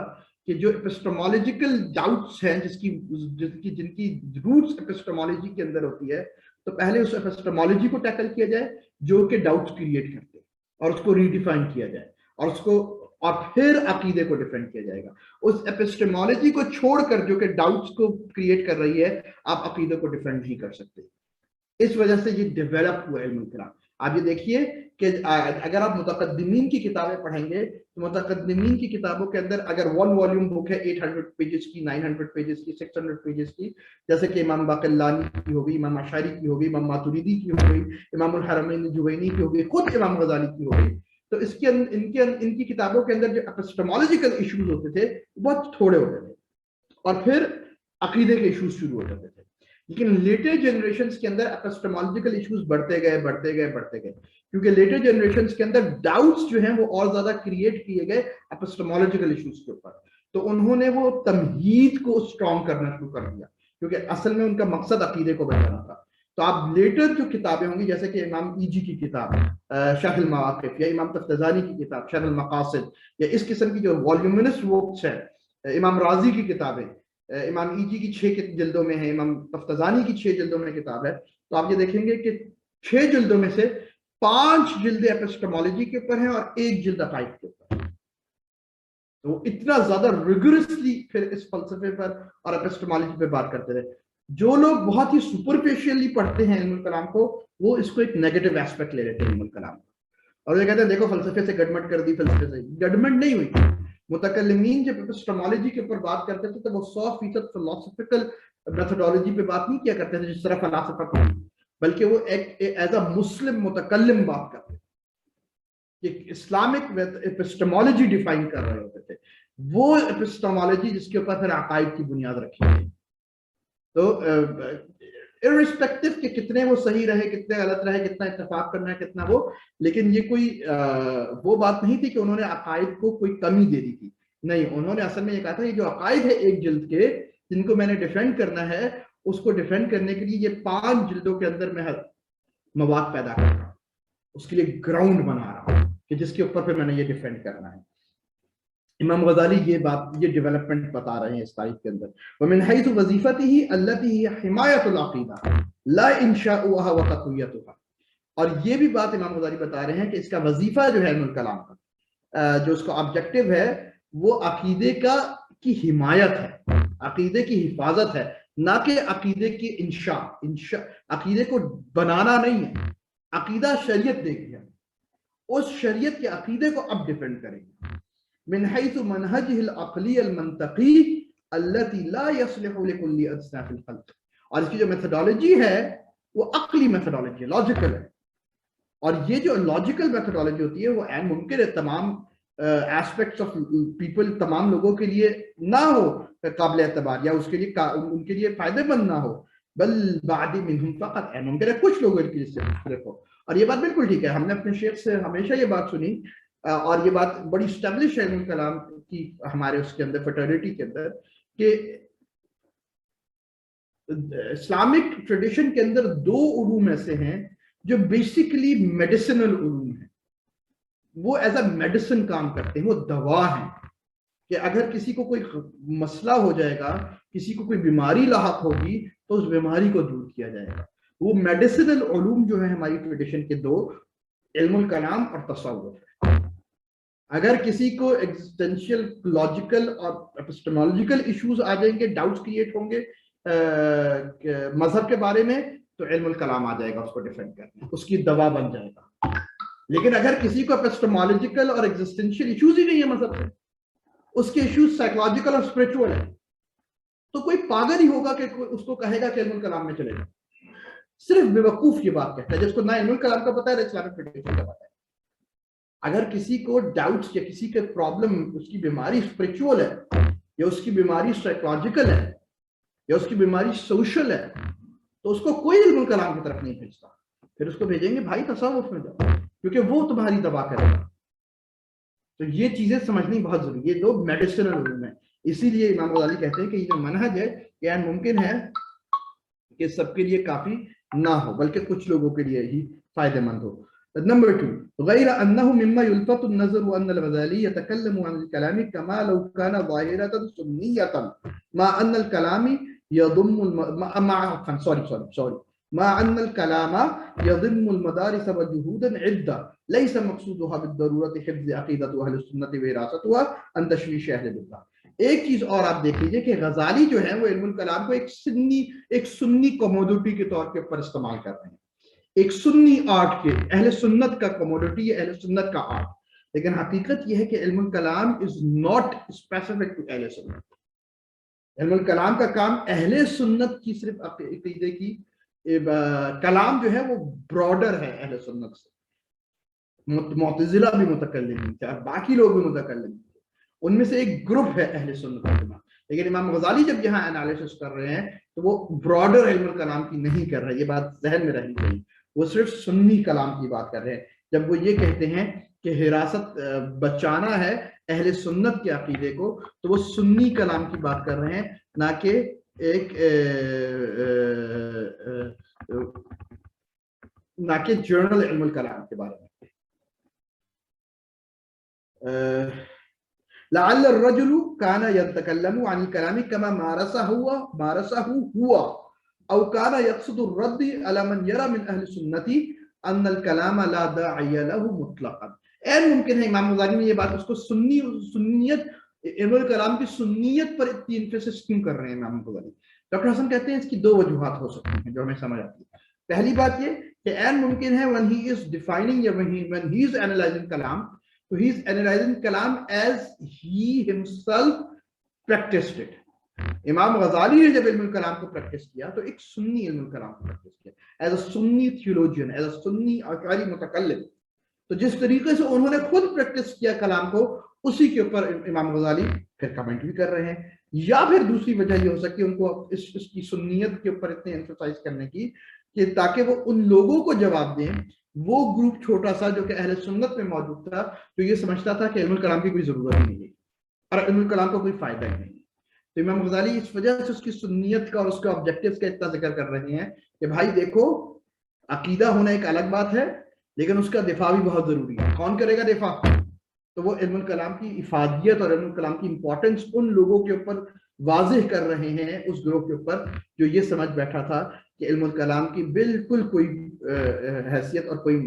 کہ جو ایپسٹمولوجیکل ڈاؤٹس ہیں جن کی روٹس ایپسٹمولوجی کے اندر ہوتی ہے, تو پہلے اس ایپسٹمولوجی کو ٹیکل کیا جائے جو کہ ڈاؤٹس کریٹ کرتے ہیں, اور اس کو ریڈیفائن کیا جائے, اور پھر عقیدے کو ڈیفینڈ کیا جائے گا. اس ایپسٹمولوجی کو چھوڑ کر جو کہ ڈاؤٹس کو کریٹ کر رہی ہے, آپ عقیدے کو ڈیفینڈ نہیں کر سکتے. اس وجہ سے یہ ڈیولپ ہوا علم الکلام. آپ یہ دیکھیے کہ اگر آپ متقدمین کی کتابیں پڑھیں گے تو متقدمین کی کتابوں کے اندر اگر 1 والیوم بک ہے 800 پیجز کی, 900 پیجز کی, 600 پیجز کی, جیسے کہ امام باقلانی کی ہوگی, امام اشعری کی ہوگی, امام ماتریدی کی ہوگی, امام الحرمین جوینی کی ہوگی, خود امام غزالی کی ہوگی, تو اس کے ان کی کتابوں کے اندر جو ایپسٹمولوجیکل ایشوز ہوتے تھے بہت تھوڑے ہوتے تھے, اور پھر عقیدے کے ایشوز شروع ہو جاتے تھے. لیکن لیٹر جنریشنز کے اندر ایپسٹمولوجیکل ایشوز بڑھتے گئے, کیونکہ لیٹر جنریشنز کے اندر ڈاؤٹس جو ہیں وہ اور زیادہ کریٹ کیے گئے ایپسٹمولوجیکل ایشوز کے اوپر. تو انہوں نے وہ تمہید کو اسٹرانگ کرنا شروع کر دیا, کیونکہ اصل میں ان کا مقصد عقیدے کو بچانا تھا. تو آپ لیٹر جو کتابیں ہوں گی جیسے کہ امام ایجی کی کتاب شرح المواقف, یا امام تفتزانی کی کتاب شرح المقاصد, یا اس قسم کی جو والیومنس ورکس ہیں, امام رازی کی کتابیں, امام ایجی کی 6 جلدوں میں ہے, امام تفتزانی کی 6 جلدوں میں کتاب ہے, تو آپ یہ دیکھیں گے کہ 6 جلدوں میں سے 5 جلدیں ایپسٹمولوجی کے اوپر ہیں اور 1 جلد عقائد کے اوپر. تو اتنا زیادہ ریگورسلی پھر اس فلسفے پر اور ایپسٹمولوجی پہ بات کرتے رہے. جو لوگ بہت ہی سپرفیشلی پڑھتے ہیں علم الکلام کو, وہ اس کو ایک نیگیٹو ایسپیکٹ لے لیتے ہیں علم الکلام کو, اور یہ کہتے ہیں دیکھو فلسفے سے گڈمٹ کر دی. فلسفے سے گڈمٹ نہیں ہوئی. متکلمین جب ایپسٹمولوجی کے اوپر بات کرتے تھے تو وہ 100% فلسفیکل میتھڈولوجی پہ بات نہیں کیا کرتے تھے جس طرح فلاسفہ کو, بلکہ وہ ایک ایز اے مسلم متکلم بات کرتے تھے کہ اسلامک ایپسٹمولوجی ڈیفائن کر رہے ہوتے تھے, وہ ایپسٹمولوجی جس کے اوپر پھر عقائد کی بنیاد رکھی گئی. تو ارسپیکٹو کہ کتنے وہ صحیح رہے, کتنے غلط رہے, کتنا اتفاق کرنا ہے, کتنا وہ, لیکن یہ کوئی وہ بات نہیں تھی کہ انہوں نے عقائد کو کوئی کمی دے دی تھی. نہیں, انہوں نے اصل میں یہ کہا تھا یہ جو عقائد ہے 1 جلد کے جن کو میں نے ڈیفینڈ کرنا ہے, اس کو ڈیفینڈ کرنے کے لیے یہ 5 جلدوں کے اندر میں مواد پیدا کر رہا ہوں, اس کے لیے گراؤنڈ بنا رہا ہوں کہ جس کے اوپر پہ میں نے یہ ڈیفینڈ کرنا ہے. امام غزالی یہ ڈیولپمنٹ بتا رہے ہیں اس تاریخ کے اندر. ومن حیث وظیفته التي هي حمایت العقیدہ لا انشاؤها وتقویتها. اور یہ بھی بات امام غزالی بتا رہے ہیں کہ اس کا وظیفہ جو ہے علم الکلام کا, جو اس کا آبجیکٹو ہے وہ عقیدے کی حمایت ہے, عقیدے کی حفاظت ہے, نہ کہ عقیدے کی انشاء. عقیدے کو بنانا نہیں ہے, عقیدہ شریعت دے گی, اس شریعت کے عقیدے کو اب ڈیفینڈ کریں گے. من حيث منهجه العقلي المنطقي التي لا يصلح لكل اصناف الخلق. اور اس کی جو میتھڈالوجی ہے وہ عقلی میتھڈالوجی ہے, لاجیکل ہے, اور یہ جو لاجیکل میتھڈالوجی ہوتی ہے وہ عین ممکن ہے تمام ایسپیکٹس آف پیپل، تمام لوگوں کے لیے نہ ہو قابل اعتبار یا اس کے لیے ان کے لیے فائدہ مند نہ ہو، بل بعد منہم فقط، عین ممکن ہے کچھ لوگوں کے لیے صرف ہو. اور یہ بات بالکل ٹھیک ہے، ہم نے اپنے شیخ سے ہمیشہ یہ بات سنی، اور یہ بات بڑی اسٹیبلش ہے علم کلام کی ہمارے اس کے اندر فرٹرنیٹی کے اندر، کہ اسلامک ٹریڈیشن کے اندر دو علوم ایسے ہیں جو بیسیکلی میڈیسنل علوم ہیں، وہ ایز اے میڈیسن کام کرتے ہیں، وہ دوا ہیں، کہ اگر کسی کو کوئی مسئلہ ہو جائے گا، کسی کو کوئی بیماری لاحق ہوگی تو اس بیماری کو دور کیا جائے گا. وہ میڈیسنل علوم جو ہیں ہماری ٹریڈیشن کے دو، علم الکلام اور تصوف. اگر کسی کو ایگزسٹینشیل لاجیکل اور اپسٹمولوجیکل ایشوز آ جائیں گے، ڈاؤٹس کریٹ ہوں گے مذہب کے بارے میں، تو علم الکلام آ جائے گا اس کو ڈیفینڈ کرنے، اس کی دوا بن جائے گا. لیکن اگر کسی کو اپسٹمولوجیکل اور ایگزسٹینشیل ایشوز ہی نہیں ہے مذہب سے، اس کے ایشوز سائیکولوجیکل اور اسپرچول ہیں، تو کوئی پاگل ہی ہوگا کہ اس کو کہے گا کہ علم الکلام میں چلے گا. صرف بے وقوف یہ بات کہتا ہے جس کو نہ علم الکلام کا پتہ ہے نہ اسلامک ٹریڈیشن کا پتہ ہے. اگر کسی کو ڈاؤٹس یا کسی کے پرابلم، اس کی بیماری اسپرچول ہے یا اس کی بیماری سائیکولوجیکل ہے یا اس کی بیماری سوشل ہے، تو اس کو کوئی علم الکلام کی طرف نہیں بھیجتا، پھر اس کو بھیجیں گے بھائی تصوف میں جاؤ، کیونکہ وہ تمہاری دوا کرے گا. تو یہ چیزیں سمجھنی بہت ضروری ہے، یہ دو میڈیسنل علوم ہیں. اسی لیے امام غزالی کہتے ہیں کہ یہ جو منہج ہے یہ ممکن ہے کہ سب کے لیے کافی نہ ہو، بلکہ کچھ لوگوں کے لیے ہی فائدہ مند ہو. نمبر 2، غیر انه مما يلفت النظر ان الغزالی يتكلم عن الكلام كما لو كان ظاهرة سنية، مع ان الكلام يضم مع ان الكلام يضم المدارس وجهودا عدة ليس مقصودها بالضرورة حفظ عقيدة اهل السنة وراثتها عن تشويش اهل البدع. ایک چیز اور آپ دیکھ لیجئے کہ غزالی جو ہے وہ علم الکلام کو ایک سنی کموڈٹی کے طور کے اوپر استعمال کر رہے ہیں، ایک سنی آرٹ کے، اہل سنت کا کموڈٹی ہے، اہل سنت کا آرٹ. لیکن حقیقت یہ ہے کہ علم الکلام از ناٹ اسپیسیفک ٹو اہل سنت. علم الکلام کا کام اہل سنت کی صرف عقیدے کی کلام جو ہے وہ براڈر ہے اہل سنت سے. معتزلہ بھی متکلم تھے اور باقی لوگ بھی متکلم تھے، ان میں سے ایک گروپ ہے اہل سنت والجماعت. لیکن امام غزالی جب یہاں انالیسس کر رہے ہیں تو وہ براڈر علم الکلام کی نہیں کر رہے، یہ بات ذہن میں رہنی چاہیے. وہ صرف سنی کلام کی بات کر رہے ہیں جب وہ یہ کہتے ہیں کہ حراست بچانا ہے اہل سنت کے عقیدے کو، تو وہ سنی کلام کی بات کر رہے ہیں، نہ کہ ایک نہ کہ جرنل علم الکلام کے بارے میں. لعل الرجل كان يتكلم عن الكلام كما مارسه هو او كان يقصد الرد على من يرى من اهل السنه ان الكلام لا داعي له مطلقا. ممکن ہے امام غزالی نے یہ بات اس کو سنیت، علم الکلام کی سنیت پر اتنی انفیسس کیوں کر رہے ہیں امام غزالی؟ ڈاکٹر حسن کہتے ہیں اس کی دو وجوہات ہو سکتی ہیں جو ہمیں سمجھ آتی ہے. پہلی بات یہ کہ ممکن ہے when he is defining یا when he is analyzing کلام، so he is analyzing kalam as he himself practiced it. امام غزالی نے جب علم الکلام کو پریکٹس کیا تو ایک سنی علم الکلام کو پریکٹس کیا as a Sunni theologian, as a سنی اشعری متکلم. تو جس طریقے سے انہوں نے خود پریکٹس کیا کلام کو، اسی کے اوپر امام غزالی پھر کمنٹ بھی کر رہے ہیں. یا پھر دوسری وجہ یہ ہو سکتی ہے ان کو اس کی سنیت کے اوپر اتنے ایمفسائز کرنے کی کہ تاکہ وہ ان لوگوں کو جواب دیں، وہ گروپ چھوٹا سا جو کہ اہل سنت میں موجود تھا، جو یہ سمجھتا تھا کہ علم الکلام کی کوئی ضرورت ہی نہیں ہے اور علم الکلام کا کوئی فائدہ ہی نہیں. تو امام غزالی اس وجہ سے اس کی سنیت کا اور اس کے آبجیکٹیوز کا اتنا ذکر کر رہے ہیں کہ بھائی دیکھو، عقیدہ ہونا ایک الگ بات ہے لیکن اس کا دفاع بھی بہت ضروری ہے. کون کرے گا دفاع؟ تو وہ علم الکلام کی افادیت اور علم الکلام کی امپورٹنس ان لوگوں کے اوپر واضح کر رہے ہیں، اس گروہ کے اوپر جو یہ سمجھ بیٹھا تھا کہ علم الکلام کی بالکل کوئی حیثیت اور کوئی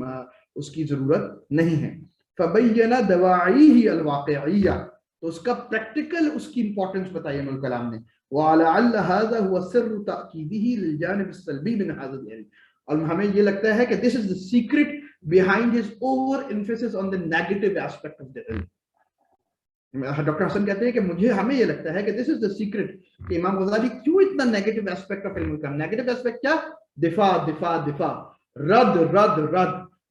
اس کی ضرورت نہیں ہے. فبینہ دواعیہ الواقعیہ، تو اس کا پریکٹیکل اس کی امپورٹنس بتائی علم الکلام نے. وَلَعَلَّ هَذَا هُوَ سِرُّ تَأْكِيدِهِ لِلْجَانِبِ السَّلْبِي مِنْ هَذَا الْعِلْمِ. اور ہمیں یہ لگتا ہے کہ this is the secret behind his over emphasis on the negative aspect of the ilm. Doctor Hasan کہتے ہیں کہ ہمیں یہ لگتا ہے کہ this is the secret کہ امام غزالی کیوں اتنا نیگیٹو ایسپیکٹ آف علم الکلام. نیگیٹو ایسپیکٹ کیا؟ دفاع دفاع دفاع، رد رد رد.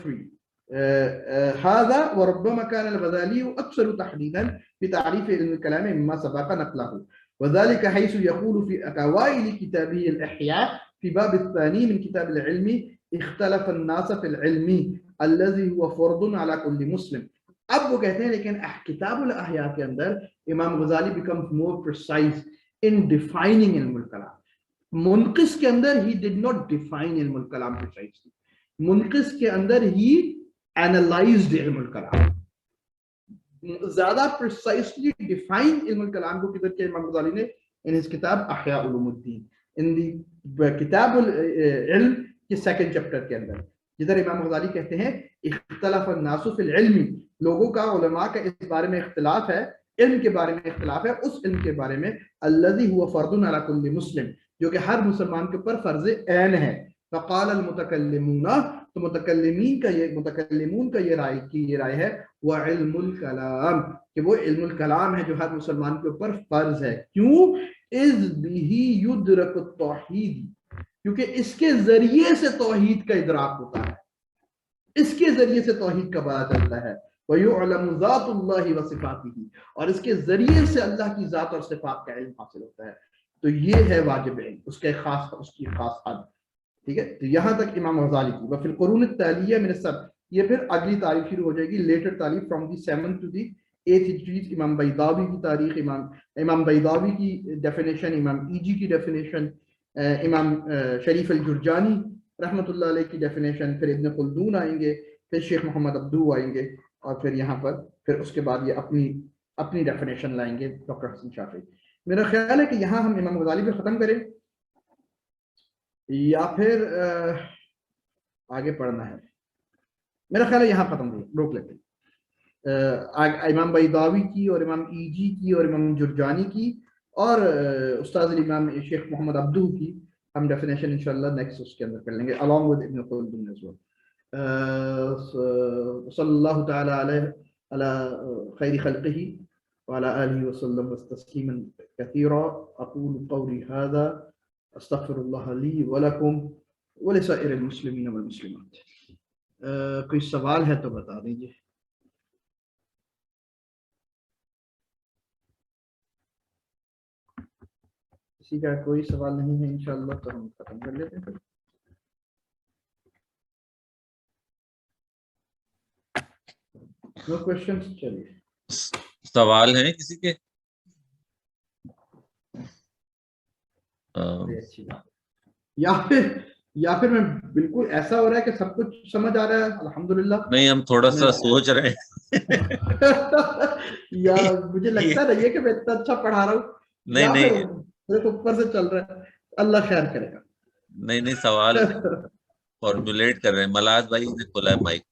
3, هذا وربما كان الغزالي أكثر تحديدا في تعريف علم الكلام مما سبق نقله، وذلك حيث يقول في أوائل كتابه الإحياء في باب الثاني من كتاب العلم اختلف الناس في العلم الذي هو فرض على كل مسلم. اب وہ کہتے ہیں لیکن کتاب الاحیاء کے اندر امام غزالی becomes more precise in defining علم الکلام. منقذ کے اندر he did not define علم الکلام precisely. منقذ کے اندر he analyzed علم الکلام. زیادہ precisely define علم الکلام کو کدھر کیا امام غزالی نے in his کتاب احیاء علوم الدین, in the کتاب العلم کے سیکنڈ چیپٹر کے اندر, جدھر امام غزالی کہتے ہیں اختلاف الناس فی العلم, لوگوں کا علماء کا اس بارے میں اختلاف ہے, علم کے بارے میں اختلاف ہے, اس علم کے بارے میں الذی هو فرض علی کل مسلم, جو کہ ہر مسلمان کے اوپر فرض عین ہے. فقال المتکلمون, تو متکلمون کا یہ رائے ہے وہ علم الکلام, کہ وہ علم الکلام ہے جو ہر مسلمان کے اوپر فرض ہے. کیوں؟ اذ به یدرک التوحید, کیونکہ اس کے ذریعے سے توحید کا ادراک ہوتا ہے, اس کے ذریعے سے توحید کا پتہ چلتا ہے. وَيُعْلَمُ ذَاتُ اللَّهِ وَصِفَاتِهِ, اور اس کے ذریعے سے اللہ کی ذات اور صفات کا علم حاصل ہوتا ہے. تو یہ ہے واجب علم, اس کا اس کی خاص حد. ٹھیک ہے, تو یہاں تک امام غزالی کی. وفی القرون التالیہ من السبع, یہ پھر اگلی تاریخ شروع ہو جائے گی, لیٹر تاریخ from the 7th to the 8th ہجری. امام بیضاوی کی تاریخ, امام بیضاوی کی ڈیفینیشن, امام ایجی کی ڈیفینیشن, امام شریف الجرجانی رحمۃ اللہ علیہ کی ڈیفینیشن, پھر ابن خلدون آئیں گے, پھر شیخ محمد عبدو آئیں گے, اور پھر یہاں پر پھر اس کے بعد یہ اپنی ڈیفینیشن لائیں گے ڈاکٹر حسن شافعی. میرا خیال ہے کہ یہاں ہم امام غزالی پہ ختم کریں یا پھر آگے پڑھنا ہے. میرا خیال ہے یہاں ختم روک لیتے ہیں. امام بیضاوی کی اور امام ایجی کی اور امام جرجانی کی اور استاد امام شیخ محمد عبدو کی ہم ڈیفینیشن انشاءاللہ نیکسٹ اس کے اندر کر لیں گے along with ابن خلدون as well. صلی اللہ تعالی علی خیر خلقہ وعلى آله وسلم تسلیما کثیرا. اقول قولی هذا استغفر اللہ لی ولکم ولسائر المسلمین والمسلمات. کوئی سوال ہے تو بتا دیجیے. کسی کا کوئی سوال نہیں ہے انشاءاللہ تو ہم ختم کر لیتے ہیں. No questions, چلیے. سوال ہیں کسی کے؟ یا پھر میں بالکل ایسا ہو رہا ہے کہ سب کچھ سمجھ آ رہا ہے الحمدللہ. نہیں, ہم تھوڑا سا سوچ رہے ہیں. یا مجھے لگتا نہیں ہے کہ میں اتنا اچھا پڑھا رہا ہوں. نہیں, میرے اوپر سے چل رہا ہے. اللہ خیر کرے گا. نہیں, سوال فارمولیٹ کر رہے ہیں. ملاز بھائی نے کھولا ہے مائک.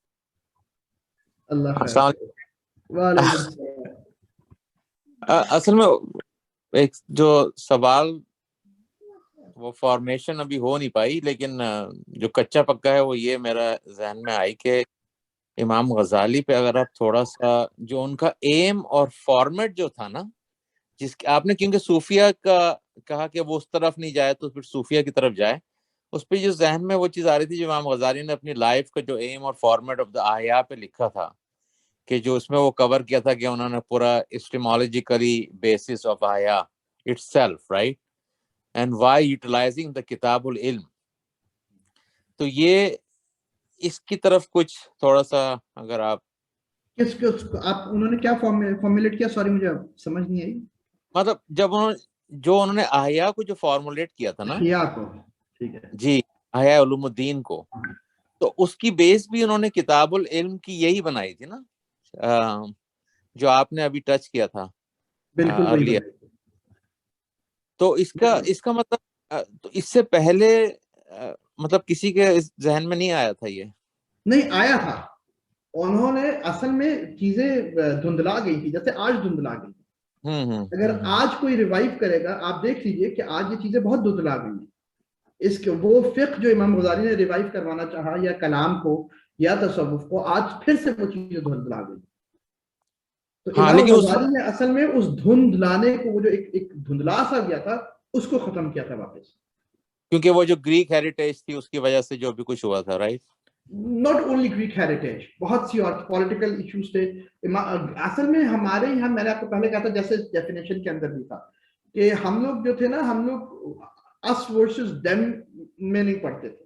اللہ اصل میں ایک جو سوال وہ فارمیشن ابھی ہو نہیں پائی, لیکن جو کچا پکا ہے وہ یہ میرا ذہن میں آئی کہ امام غزالی پہ اگر آپ تھوڑا سا جو ان کا ایم اور فارمیٹ جو تھا نا, جس کے آپ نے کیونکہ صوفیہ کا کہا کہ وہ اس طرف نہیں جائے تو پھر صوفیہ کی طرف جائے, اس پہ جو ذہن میں وہ چیز آ رہی تھی جو امام غزالی نے اپنی لائف کا جو ایم اور فارمیٹ آف دا احیاء پہ لکھا تھا, کہ جو اس میں وہ کور کیا تھا کہ انہوں نے پورا اسٹیمالوجیکلی بیسس آف احیاء its self right and why utilizing the کتاب العلم. تو یہ اس کی طرف کچھ تھوڑا سا اگر آپ انہوں نے کیا فارمولیٹ کیا, سوری مجھے سمجھ نہیں آئی. مطلب جب انہوں نے احیاء کو جو فارمولیٹ کیا تھا نا, احیاء کو, ٹھیک ہے جی, احیاء علوم الدین کو, تو اس کی بیس بھی انہوں نے کتاب العلم کی یہی بنائی تھی نا, جو آپ نے ابھی ٹچ کیا تھا. بالکل. تو اس کا مطلب تو اس سے پہلے مطلب کسی کے ذہن میں نہیں آیا تھا؟ یہ نہیں آیا تھا. انہوں نے اصل میں چیزیں دھندلا گئی تھی, جیسے آج دھندلا گئی. اگر آج کوئی ریوائیو کرے گا, آپ دیکھ لیجئے کہ آج یہ چیزیں بہت دھندلا گئی ہیں. اس کے وہ فقہ جو امام غزالی نے ریوائو کروانا چاہا یا کلام کو یا تصوف کو، آج پھر سے وہ چیزیں دھندلا گئی. تو امام غزالی نے اصل میں اس دھندلانے کو، وہ جو ایک دھندلا سا گیا تھا، اس کو ختم کیا تھا واپس. کیونکہ وہ جو گریک ہیریٹیج تھی اس کی وجہ سے جو بھی کچھ ہوا تھا، right? Not only Greek heritage, بہت سی اور پولیٹیکل ایشوز تھے. اصل میں ہمارے یہاں، میں نے آپ کو پہلے کہا تھا جیسے ڈیفینیشن کے اندر بھی تھا کہ ہم لوگ جو تھے نا، ہم لوگ اس ورسز دیم میں نہیں پڑھتے تھے.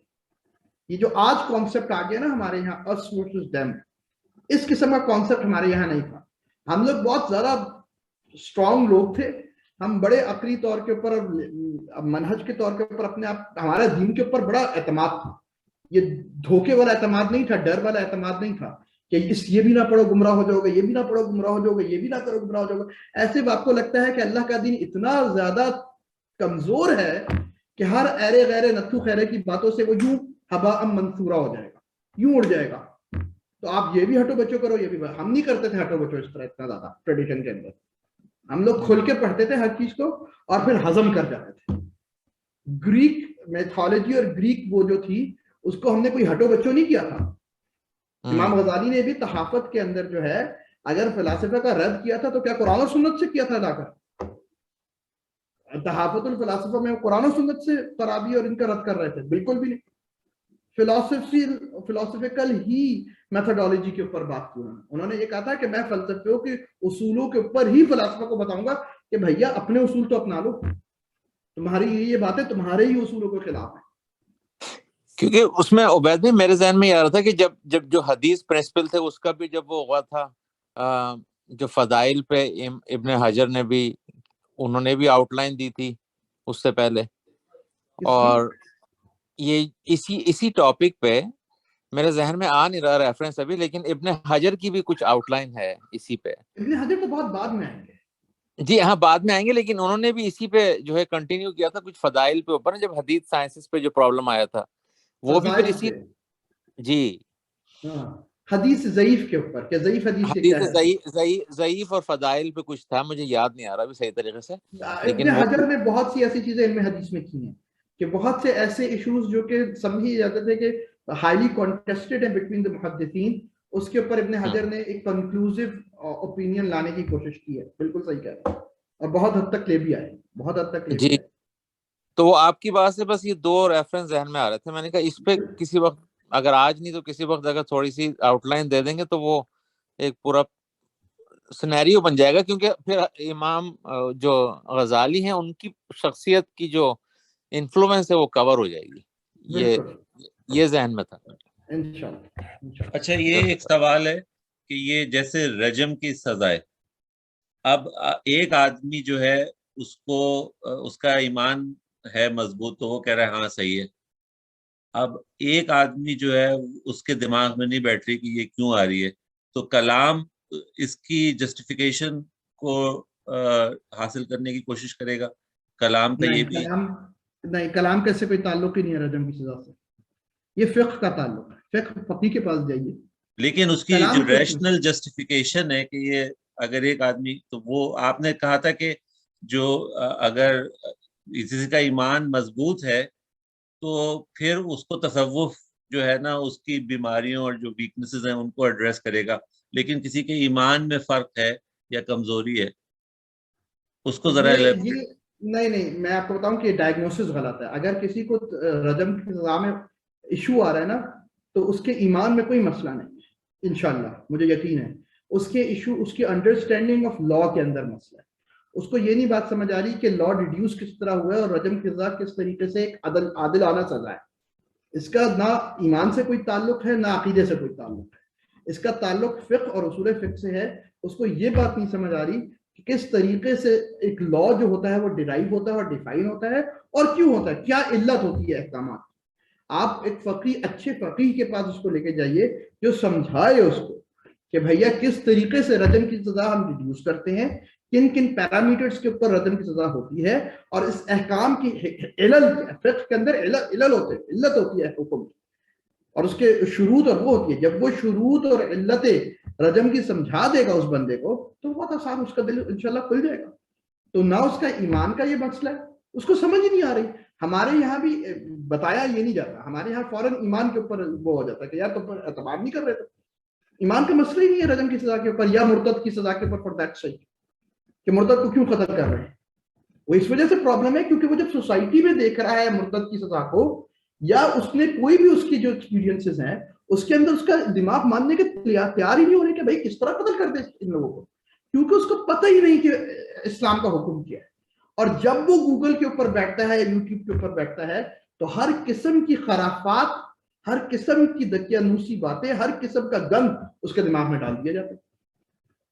یہ جو آج کانسیپٹ آ گیا نا ہمارے یہاں، اس ورسز دیم، اس قسم کا کانسیپٹ ہمارے یہاں نہیں تھا. ہم لوگ بہت زیادہ اسٹرانگ لوگ تھے، ہم بڑے عقلی طور کے اوپر اور منہج کے طور کے اوپر اپنے آپ، ہمارا دین کے اوپر بڑا اعتماد تھا. یہ دھوکے والا اعتماد نہیں تھا، ڈر والا اعتماد نہیں تھا کہ یہ بھی نہ پڑھو گمراہ ہو جاؤ گے، یہ بھی نہ پڑھو گمراہ ہو جاؤ گے، یہ بھی نہ کرو گمراہ ہو جاؤ گے. ایسے آپ کو لگتا ہے کہ اللہ کا دین اتنا زیادہ کمزور ہے کہ ہر ایرے غیر نتھو خیرے کی باتوں سے وہ یوں ہباء منثورا ہو جائے گا، یوں اڑ جائے گا. تو آپ یہ بھی ہٹو بچوں کرو، یہ بھی. ہم نہیں کرتے تھے ہٹو بچوں اس طرح اتنا زیادہ ٹریڈیشن کے اندر. ہم لوگ کھل کے پڑھتے تھے ہر چیز کو اور پھر ہضم کر جاتے تھے. گریک میتھولوجی اور گریک وہ جو تھی، اس کو ہم نے کوئی ہٹو بچوں نہیں کیا تھا. امام غزالی نے بھی تحافت کے اندر جو ہے، اگر فلاسفہ کا رد کیا تھا تو کیا قرآن و سنت سے کیا تھا لا کر؟ تحافت الفلاسفہ میں قرآن و سنت سے ترابی اور ان کا رد کر رہے تھے؟ بالکل بھی نہیں. فلاسفیکل ہی میتھڈالوجی کے اوپر بات کی انہوں نے یہ کہا تھا کہ میں فلسفوں کے اصولوں کے اوپر ہی فلاسفہ کو بتاؤں گا کہ بھیا اپنے اصول تو اپنا لو، تمہاری یہ باتیں تمہارے ہی اصولوں کے خلاف ہیں. کیونکہ اس میں عبید بھائی میرے ذہن میں یہ آ رہا تھا کہ جب جو حدیث پرنسپل تھے اس کا بھی جب وہ ہوا تھا، جو فضائل پہ ابن حجر نے بھی، انہوں نے بھی آؤٹ لائن دی تھی اس سے پہلے. اور یہ اسی ٹاپک پہ میرے ذہن میں آ نہیں رہا ریفرنس ابھی، لیکن ابن حجر کی بھی کچھ آؤٹ لائن ہے اسی پہ. ابن حجر تو بہت بعد میں آئیں گے. جی ہاں، بعد میں آئیں گے، لیکن انہوں نے بھی اسی پہ جو ہے کنٹینیو کیا تھا کچھ فضائل پہ اوپر، جب حدیث سائنسز پہ جو پرابلم آیا تھا وہ بھی پھر اسی. جی حدیث ضعیف کے اوپر کہ ضعیف حدیث سے کیا ہے، ضعیف اور فضائل پہ کچھ تھا، مجھے یاد نہیں آ رہا ابھی صحیح طریقے سے. ابن حجر نے بہت سی ایسی چیزیں علم حدیث میں کی ہیں کہ بہت سے ایسے ایشوز جو کہ سمجھی جاتے تھے کہ ہائیلی کانٹیسٹڈ ہیں بٹوین دا محدثین، اس کے اوپر ابن حجر نے ایک کنکلوسیو اوپینین لانے کی کوشش کی ہے. بالکل صحیح کہہ رہے ہیں، اور بہت حد تک لے بھی آئے، بہت حد تک لے بھی آئے. تو وہ آپ کی بات سے بس یہ دو ریفرنس ذہن میں آ رہے تھے. میں نے کہا اس پہ کسی وقت، اگر آج نہیں تو کسی وقت اگر تھوڑی سی آؤٹ لائن دے دیں گے تو وہ ایک پورا سینیریو بن جائے گا، کیونکہ پھر امام جو غزالی ہیں ان کی شخصیت کی جو انفلوئنس ہے وہ کور ہو جائے گی. یہ ذہن میں تھا. اچھا، یہ ایک سوال ہے کہ یہ جیسے رجم کی سزائے، اب ایک آدمی جو ہے اس کو، اس کا ایمان ہے مضبوط تو وہ کہہ رہا ہے ہاں صحیح ہے. اب ایک آدمی جو ہے اس کے دماغ میں نہیں بیٹھ رہی کہ یہ کیوں آ رہی ہے، تو کلام اس کی جسٹیفیکیشن کو حاصل کرنے کی کوشش کرے گا. کلام کا یہ بھی نہیں، کلام کا اس سے کوئی تعلق ہی نہیں ہے رجم کی سزا سے. یہ فقہ کا تعلق ہے، فقیہ کے پاس جائیے. لیکن اس کی جو ریشنل جسٹیفیکیشن ہے کہ یہ اگر ایک آدمی، تو وہ آپ نے کہا تھا کہ جو اگر کسی کا ایمان مضبوط ہے تو پھر اس کو تصوف جو ہے نا اس کی بیماریوں اور جو ویکنیسز ہیں ان کو ایڈریس کرے گا. لیکن کسی کے ایمان میں فرق ہے یا کمزوری ہے، اس کو ذرا نہیں، میں آپ کو بتاؤں کہ ڈائگنوسس غلط ہے. اگر کسی کو رجم کی سزا میں ایشو آ رہا ہے نا، تو اس کے ایمان میں کوئی مسئلہ نہیں ہے، انشاءاللہ مجھے یقین ہے. اس کے ایشو اس کی انڈرسٹینڈنگ آف لا کے اندر مسئلہ ہے. اس کو یہ نہیں بات سمجھ آ رہی کہ لا ریڈیوس کس طرح ہوا ہے اور رجم کی سزا کس طریقے سے ایک عادلانہ سزا ہے. اس کا نہ ایمان سے کوئی تعلق ہے، نہ عقیدے سے کوئی تعلق ہے. اس کا تعلق فقہ اور اصول فقہ سے ہے. اس کو یہ بات نہیں سمجھ آ رہی کہ کس طریقے سے ایک لا جو ہوتا ہے وہ ڈیرائیو ہوتا ہے اور ڈیفائن ہوتا ہے اور کیوں ہوتا ہے، کیا علت ہوتی ہے احکامات. آپ ایک فقیہ، اچھے فقیہ کے پاس اس کو لے کے جائیے جو سمجھائے اس کو کہ بھیا کس طریقے سے رجم کی سزا ہم ریڈیوس کرتے ہیں، کن کن پیرامیٹرز کے اوپر رجم کی سزا ہوتی ہے، اور اس احکام کی علل، فقہ کے اندر علل ہوتے ہیں، علت ہوتی ہے حکم کی، اور اس کے شروط اور وہ ہوتی ہے. جب وہ شروط اور علتیں رجم کی سمجھا دے گا اس بندے کو تو بہت آسان، اس کا دل انشاءاللہ کھل جائے گا. تو نہ اس کا ایمان کا یہ مسئلہ ہے، اس کو سمجھ ہی نہیں آ رہی. ہمارے یہاں بھی بتایا یہ نہیں جاتا, ہمارے یہاں فوراً ایمان کے اوپر وہ ہو جاتا ہے کہ یار تم اعتبار نہیں کر رہے تھے, ایمان کا مسئلہ ہی نہیں ہے رجم کی سزا کے اوپر یا مرتد کی سزا کے اوپر فار دیٹ سیک کہ مرتد کو کیوں قتل کر رہے ہیں. وہ اس وجہ سے پرابلم ہے کیونکہ وہ جب سوسائٹی میں دیکھ رہا ہے مرتد کی سزا کو, یا اس نے کوئی بھی اس کی جو ایکسپیرینسز ہیں اس کے اندر اس کا دماغ ماننے کے تیار ہی نہیں ہو رہے کہ بھائی کس طرح قتل کر دے ان لوگوں کو, کیونکہ اس کو پتہ ہی نہیں کہ اسلام کا حکم کیا ہے. اور جب وہ گوگل کے اوپر بیٹھتا ہے, یوٹیوب کے اوپر بیٹھتا ہے, تو ہر قسم کی خرافات, ہر قسم کی دقیانوسی باتیں, ہر قسم کا گند اس کے دماغ میں ڈال دیا جاتا ہے,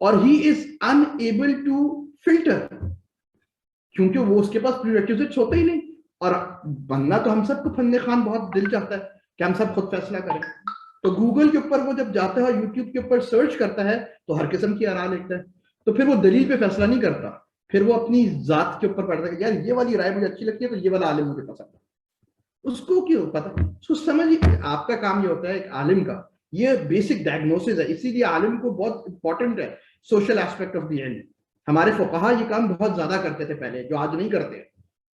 اور ہی از انیبل ٹو فلٹر, کیونکہ وہ اس کے پاس پری ریکوزٹس ہوتے ہی نہیں. اور بننا تو ہم سب کو فن خان بہت دل چاہتا ہے کہ ہم سب خود فیصلہ کریں. تو گوگل کے اوپر وہ جب جاتا ہے, یوٹیوب کے اوپر سرچ کرتا ہے, تو ہر قسم کی آراء لکھتا ہے. تو پھر وہ دلیل پہ فیصلہ نہیں کرتا, پھر وہ اپنی ذات کے اوپر پڑھتا ہے کہ یار یہ والی رائے مجھے اچھی لگتی ہے تو یہ والا عالم مجھے پسند ہے. اس کو کیوں پتا, اس کو سمجھ, آپ کا کام یہ ہوتا ہے ایک عالم کا, یہ بیسک ڈائگنوسس ہے. اسی لیے عالم کو بہت امپورٹنٹ ہے سوشل ایسپیکٹ آف دی علم. ہمارے فقہا یہ کام بہت زیادہ کرتے تھے پہلے, جو آج نہیں کرتے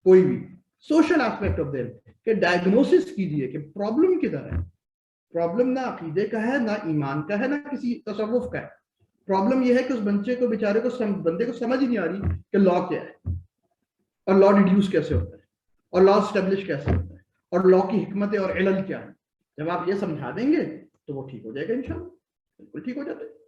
کوئی بھی. سوشل ایسپیکٹ آف دی علم کہ ڈائگنوسس کیجیے کہ پرابلم کدھر ہے. پرابلم نہ عقیدے کا ہے, نہ ایمان کا ہے, نہ کسی تصوف کا ہے. پرابلم یہ ہے کہ اس بچے کو, بیچارے کو, بندے کو سمجھ ہی نہیں آ رہی کہ لا کیا ہے, اور لا ڈیڈیوس کیسے ہوتا ہے, اور لا اسٹیبلش کیسے ہوتا ہے, اور لا کی حکمتیں اور علل کیا ہے. جب آپ یہ سمجھا دیں گے تو وہ ٹھیک ہو جائے گا انشاءاللہ, بالکل ٹھیک ہو جاتا ہے.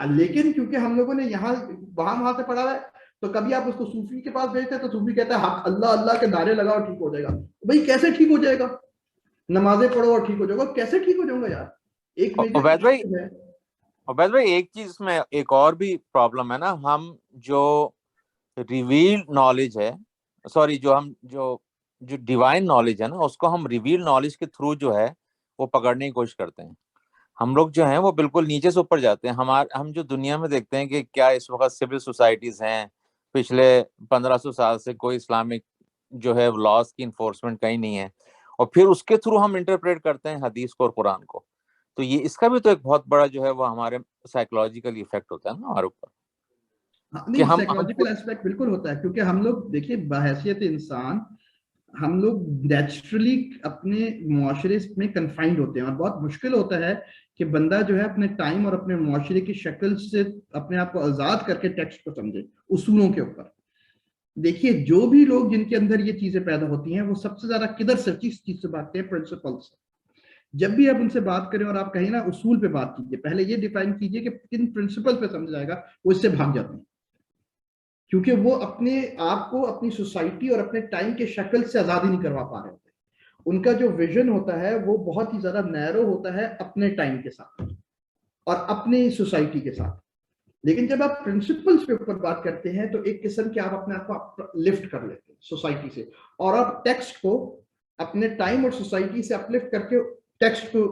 لیکن کیونکہ ہم لوگوں نے یہاں وہاں سے پڑھا ہے, تو کبھی آپ اس کو صوفی کے پاس بھیجتے ہیں تو صوفی کہتا ہے اللہ اللہ کے نعرے لگاؤ ٹھیک ہو جائے گا. بھائی کیسے ٹھیک ہو جائے گا؟ نمازیں پڑھو اور ٹھیک ہو جائے گا. کیسے ٹھیک ہو جاؤں گا یار؟ ایک عبید بھائی ایک چیز اس میں ایک اور بھی پرابلم ہے نا, ہم جو ریویلڈ نالج ہے, سوری جو ڈیوائن نالج ہے نا, اس کو ہم ریویلڈ نالج کے تھرو جو ہے وہ پکڑنے کی کوشش کرتے ہیں. ہم لوگ جو ہیں وہ بالکل نیچے سے اوپر جاتے ہیں. ہم جو دنیا میں دیکھتے ہیں کہ کیا اس وقت سول سوسائٹیز ہیں, پچھلے 1500 سال سے کوئی اسلامک جو ہے لاز کی انفورسمنٹ کہیں نہیں ہے, اور پھر اس کے تھرو ہم انٹرپریٹ کرتے ہیں حدیث کو اور قرآن کو. تو یہ اس کا بھی تو ایک بہت بڑا جو ہے وہ ہمارے سائیکولوجیکل ایفیکٹ ہوتا ہے نا ہمارے اوپر. نہیں, سائیکولوجیکل ایسپیکٹ بالکل ہوتا ہے, کیونکہ ہم لوگ دیکھیے بحیثیت انسان ہم لوگ نیچرلی اپنے معاشرے میں کنفائنڈ ہوتے ہیں, اور بہت مشکل ہوتا ہے کہ بندہ جو ہے اپنے ٹائم اور اپنے معاشرے کی شکل سے اپنے آپ کو آزاد کر کے ٹیکسٹ کو سمجھے اصولوں کے اوپر. دیکھیے جو بھی لوگ جن کے اندر یہ چیزیں پیدا ہوتی ہیں وہ سب سے زیادہ کدھر سے چیز سے بات کریں, پرنسپل سے. جب بھی آپ ان سے بات کریں اور آپ کہیں نا اصول پہ بات کیجیے, پہلے یہ ڈیفائن کیجیے کہ کن پرنسپل پہ سمجھ جائے گا, وہ اس سے بھاگ جاتے ہیں, کیونکہ وہ اپنے آپ کو اپنی سوسائٹی اور اپنے ٹائم کے شکل سے آزادی نہیں کروا پا رہے ہوتے. ان کا جو ویژن ہوتا ہے وہ بہت ہی زیادہ نیرو ہوتا ہے اپنے ٹائم کے ساتھ اور اپنی سوسائٹی کے ساتھ. لیکن جب آپ پرنسپلز کے اوپر بات کرتے ہیں تو ایک قسم کے آپ اپنے آپ کو لفٹ کر لیتے ہیں سوسائٹی سے, اور آپ ٹیکسٹ کو اپنے ٹائم اور سوسائٹی سے اپلفٹ کر کے ٹیکسٹ کو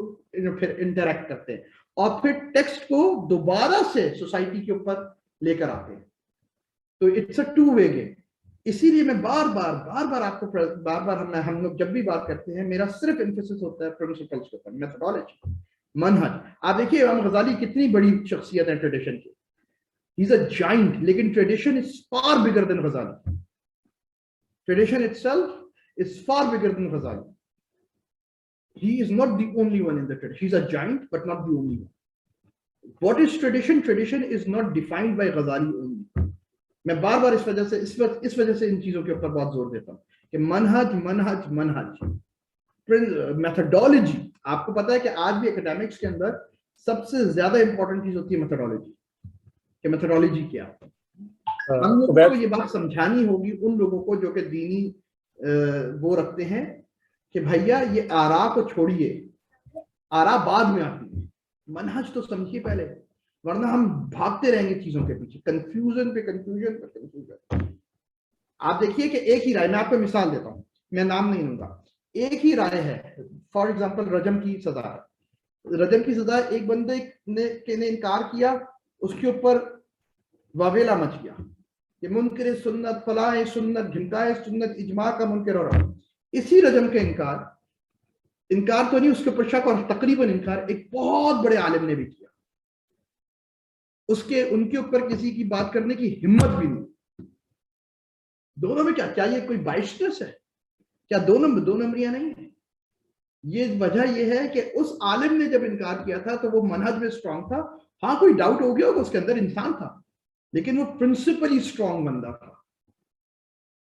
پھر انٹریکٹ کرتے ہیں, اور پھر ٹیکسٹ کو دوبارہ سے سوسائٹی کے اوپر لے کر آتے ہیں. تو it's a two way game. اسی لیے میں بار بار آپ کو ہم لوگ جب بھی بات کرتے ہیں میرا صرف ایمفیسس ہوتا ہے پرنسپلز کے اوپر, میتھڈالوجی, منہج. آپ دیکھیے امام غزالی کتنی بڑی شخصیت ہے ٹریڈیشن کی, ہی از اے جائنٹ, لیکن tradition is far bigger than Ghazali. Tradition itself is far bigger than Ghazali. He is not the only one in the tradition. He's a giant, but not the only one. What is tradition? Tradition is not defined by Ghazali only. میں بار بار اس وجہ سے ان چیزوں کے اوپر بہت زور دیتا ہوں کہ منہج میتھڈالوجی. آپ کو پتا ہے کہ آج بھی اکیڈیمکس کے اندر سب سے زیادہ امپورٹنٹ چیز ہوتی ہے میتھڈالوجی, کہ میتھڈالوجی کیا. ہم لوگوں کو یہ بات سمجھانی ہوگی ان لوگوں کو جو کہ دینی وہ رکھتے ہیں کہ بھیا یہ آراء کو چھوڑیے, آراء بعد میں آتی ہے, منہج تو سمجھیے پہلے, ورنہ ہم بھاگتے رہیں گے چیزوں کے پیچھے, کنفیوژن پہ کنفیوژن. آپ دیکھیے کہ ایک ہی رائے, میں آپ کو مثال دیتا ہوں, میں نام نہیں لوں گا, ایک ہی رائے ہے. فار ایگزامپل رجم کی سزا ہے, رجم کی سزا ایک بندے نے انکار کیا, اس کے اوپر واویلا مچ گیا کہ منکر سنت, فلاں سنت, جھمکائے سنت, اجماع کا منکر ہو رہا. اسی رجم کے انکار تو نہیں, اس کے اوپر شک اور تقریباً انکار ایک بہت بڑے عالم نے بھی کیا. ان کے اوپر کسی کی بات کرنے کی ہمت بھی نہیں. دونوں میں کیا یہ کوئی بائسنس ہے؟ کیا دو نمبریاں نہیں ہیں؟ یہ وجہ یہ ہے کہ اس عالم نے جب انکار کیا تھا تو وہ منہج میں اسٹرانگ تھا. ہاں کوئی ڈاؤٹ ہو گیا ہوگا, اس کے اندر انسان تھا, لیکن وہ پرنسپلی اسٹرانگ بندہ تھا.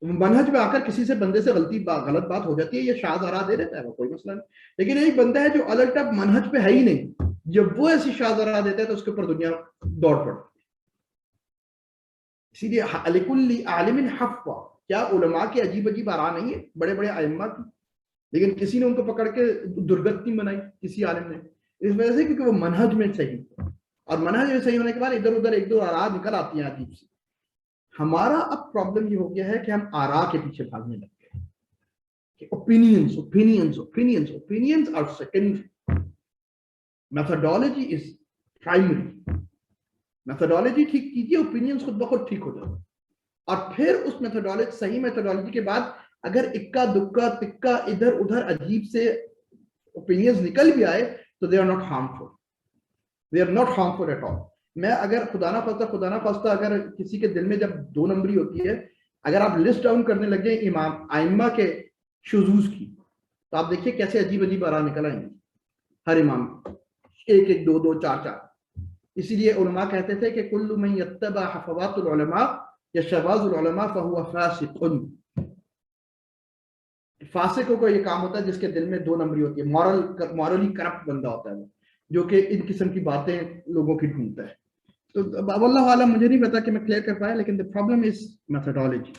منہج میں آ کر کسی سے بندے سے غلط بات ہو جاتی ہے, یہ شاذ آرا دے دیتا ہے, وہ کوئی مسئلہ نہیں. لیکن ایک بندہ ہے جو الٹ اب منہج پہ ہے ہی نہیں, جب وہ ایسی شاذ آرا دیتا ہے تو اس کے اوپر دنیا دوڑ پڑتی. اسی لیے لکل عالم حفوہ, کیا علماء کی عجیب عجیب آرا نہیں ہے بڑے بڑے ائمہ کی, لیکن کسی نے ان کو پکڑ کے درگتی بنائی کسی عالم نے, اس وجہ سے کیونکہ وہ منہج میں صحیح, اور منہج میں صحیح ہونے کے بعد ادھر ادھر ایک دو آرا نکل آتی ہیں عجیب سی. ہمارا اب پرابلم یہ ہو گیا ہے کہ ہم آرا کے پیچھے بھاگنے لگ گئے کہ opinions are secondary, methodology is primary. Methodology ٹھیک کیجیے, اوپینینز خود بخود ٹھیک ہو جائے, اور پھر اس میتھڈالوجی, صحیح میتھڈالوجی کے بعد اگر اکا دکا تکا ادھر ادھر عجیب سے اوپینینز نکل بھی آئے تو they are not harmful at all. میں اگر خدا نہ خواستہ اگر کسی کے دل میں جب دو نمبری ہوتی ہے, اگر آپ لسٹ ڈاؤن کرنے لگے امام ائمہ کے شذوذ کی, تو آپ دیکھیے کیسے عجیب عجیب آرا نکل آئیں گے ہر امام, ایک ایک دو دو چار چار. اسی لیے علماء کہتے تھے کہ کل من یتبع حفوات العلماء یا شواذ العلماء فهو فاسق. فاسقوں کو یہ کام ہوتا ہے جس کے دل میں دو نمبری ہوتی ہے, مورلی کرپٹ بندہ ہوتا ہے وہ, جو کہ ان قسم کی باتیں لوگوں کی ڈھونڈتا ہے. تو واللہ عالم, مجھے نہیں پتا کہ میں کلیئر کر پایا, لیکن the problem is methodology.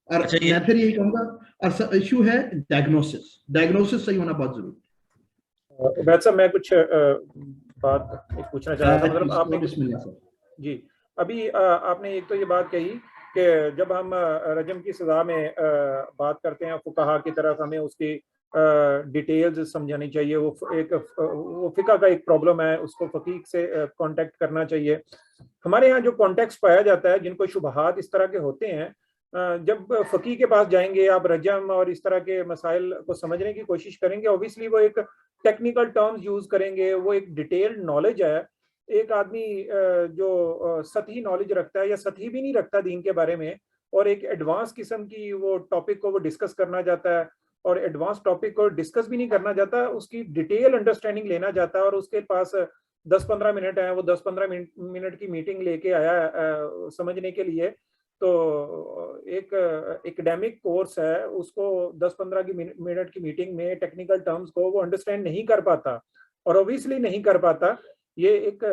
اور میں پھر یہی کہوں گا, اور ایشو ہے ڈائگنوسس صحیح ہونا بہت ضروری ہے. عبید صاحب میں کچھ بات پوچھنا چاہ رہا تھا, مطلب آپ نے جی ابھی آپ نے ایک تو یہ بات کہی کہ جب ہم رجم کی سزا میں بات کرتے ہیں فقہا کی طرف, ہمیں اس کی ڈیٹیلز سمجھانی چاہیے, وہ فقہ کا ایک پرابلم ہے, اس کو فقیہ سے کانٹیکٹ کرنا چاہیے. ہمارے ہاں جو کانٹیکس پایا جاتا ہے, جن کو شبہات اس طرح کے ہوتے ہیں, جب فقیہ کے پاس جائیں گے آپ رجم اور اس طرح کے مسائل کو سمجھنے کی کوشش کریں گے, اوبیسلی وہ ایک ٹیکنیکل ٹرمز یوز کریں گے, وہ ایک ڈیٹیلڈ نالج ہے. ایک آدمی جو سطحی نالج رکھتا ہے یا سطحی بھی نہیں رکھتا دین کے بارے میں, اور ایک ایڈوانس قسم کی وہ ٹاپک کو وہ ڈسکس کرنا چاہتا ہے, اور ایڈوانس ٹاپک کو ڈسکس بھی نہیں کرنا چاہتا, اس کی ڈیٹیل انڈرسٹینڈنگ لینا چاہتا ہے, اور اس کے پاس 10-15 منٹ ہیں, وہ 10-15 منٹ کی میٹنگ لے کے آیا سمجھنے کے لیے. تو ایک ایکڈیمک کورس ہے, اس کو 10-15 منٹ کی میٹنگ میں ٹیکنیکل ٹرمز کو وہ انڈرسٹینڈ نہیں کر پاتا, اور اوبیسلی نہیں کر پاتا. یہ ایک